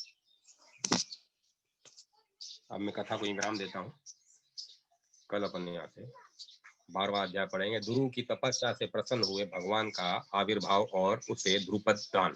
अब मैं कथा को विराम देता हूँ। कल अपन यहाँ से 12वां अध्याय पढ़ेंगे। ध्रुव की तपस्या से प्रसन्न हुए भगवान का आविर्भाव और उसे ध्रुपद दान।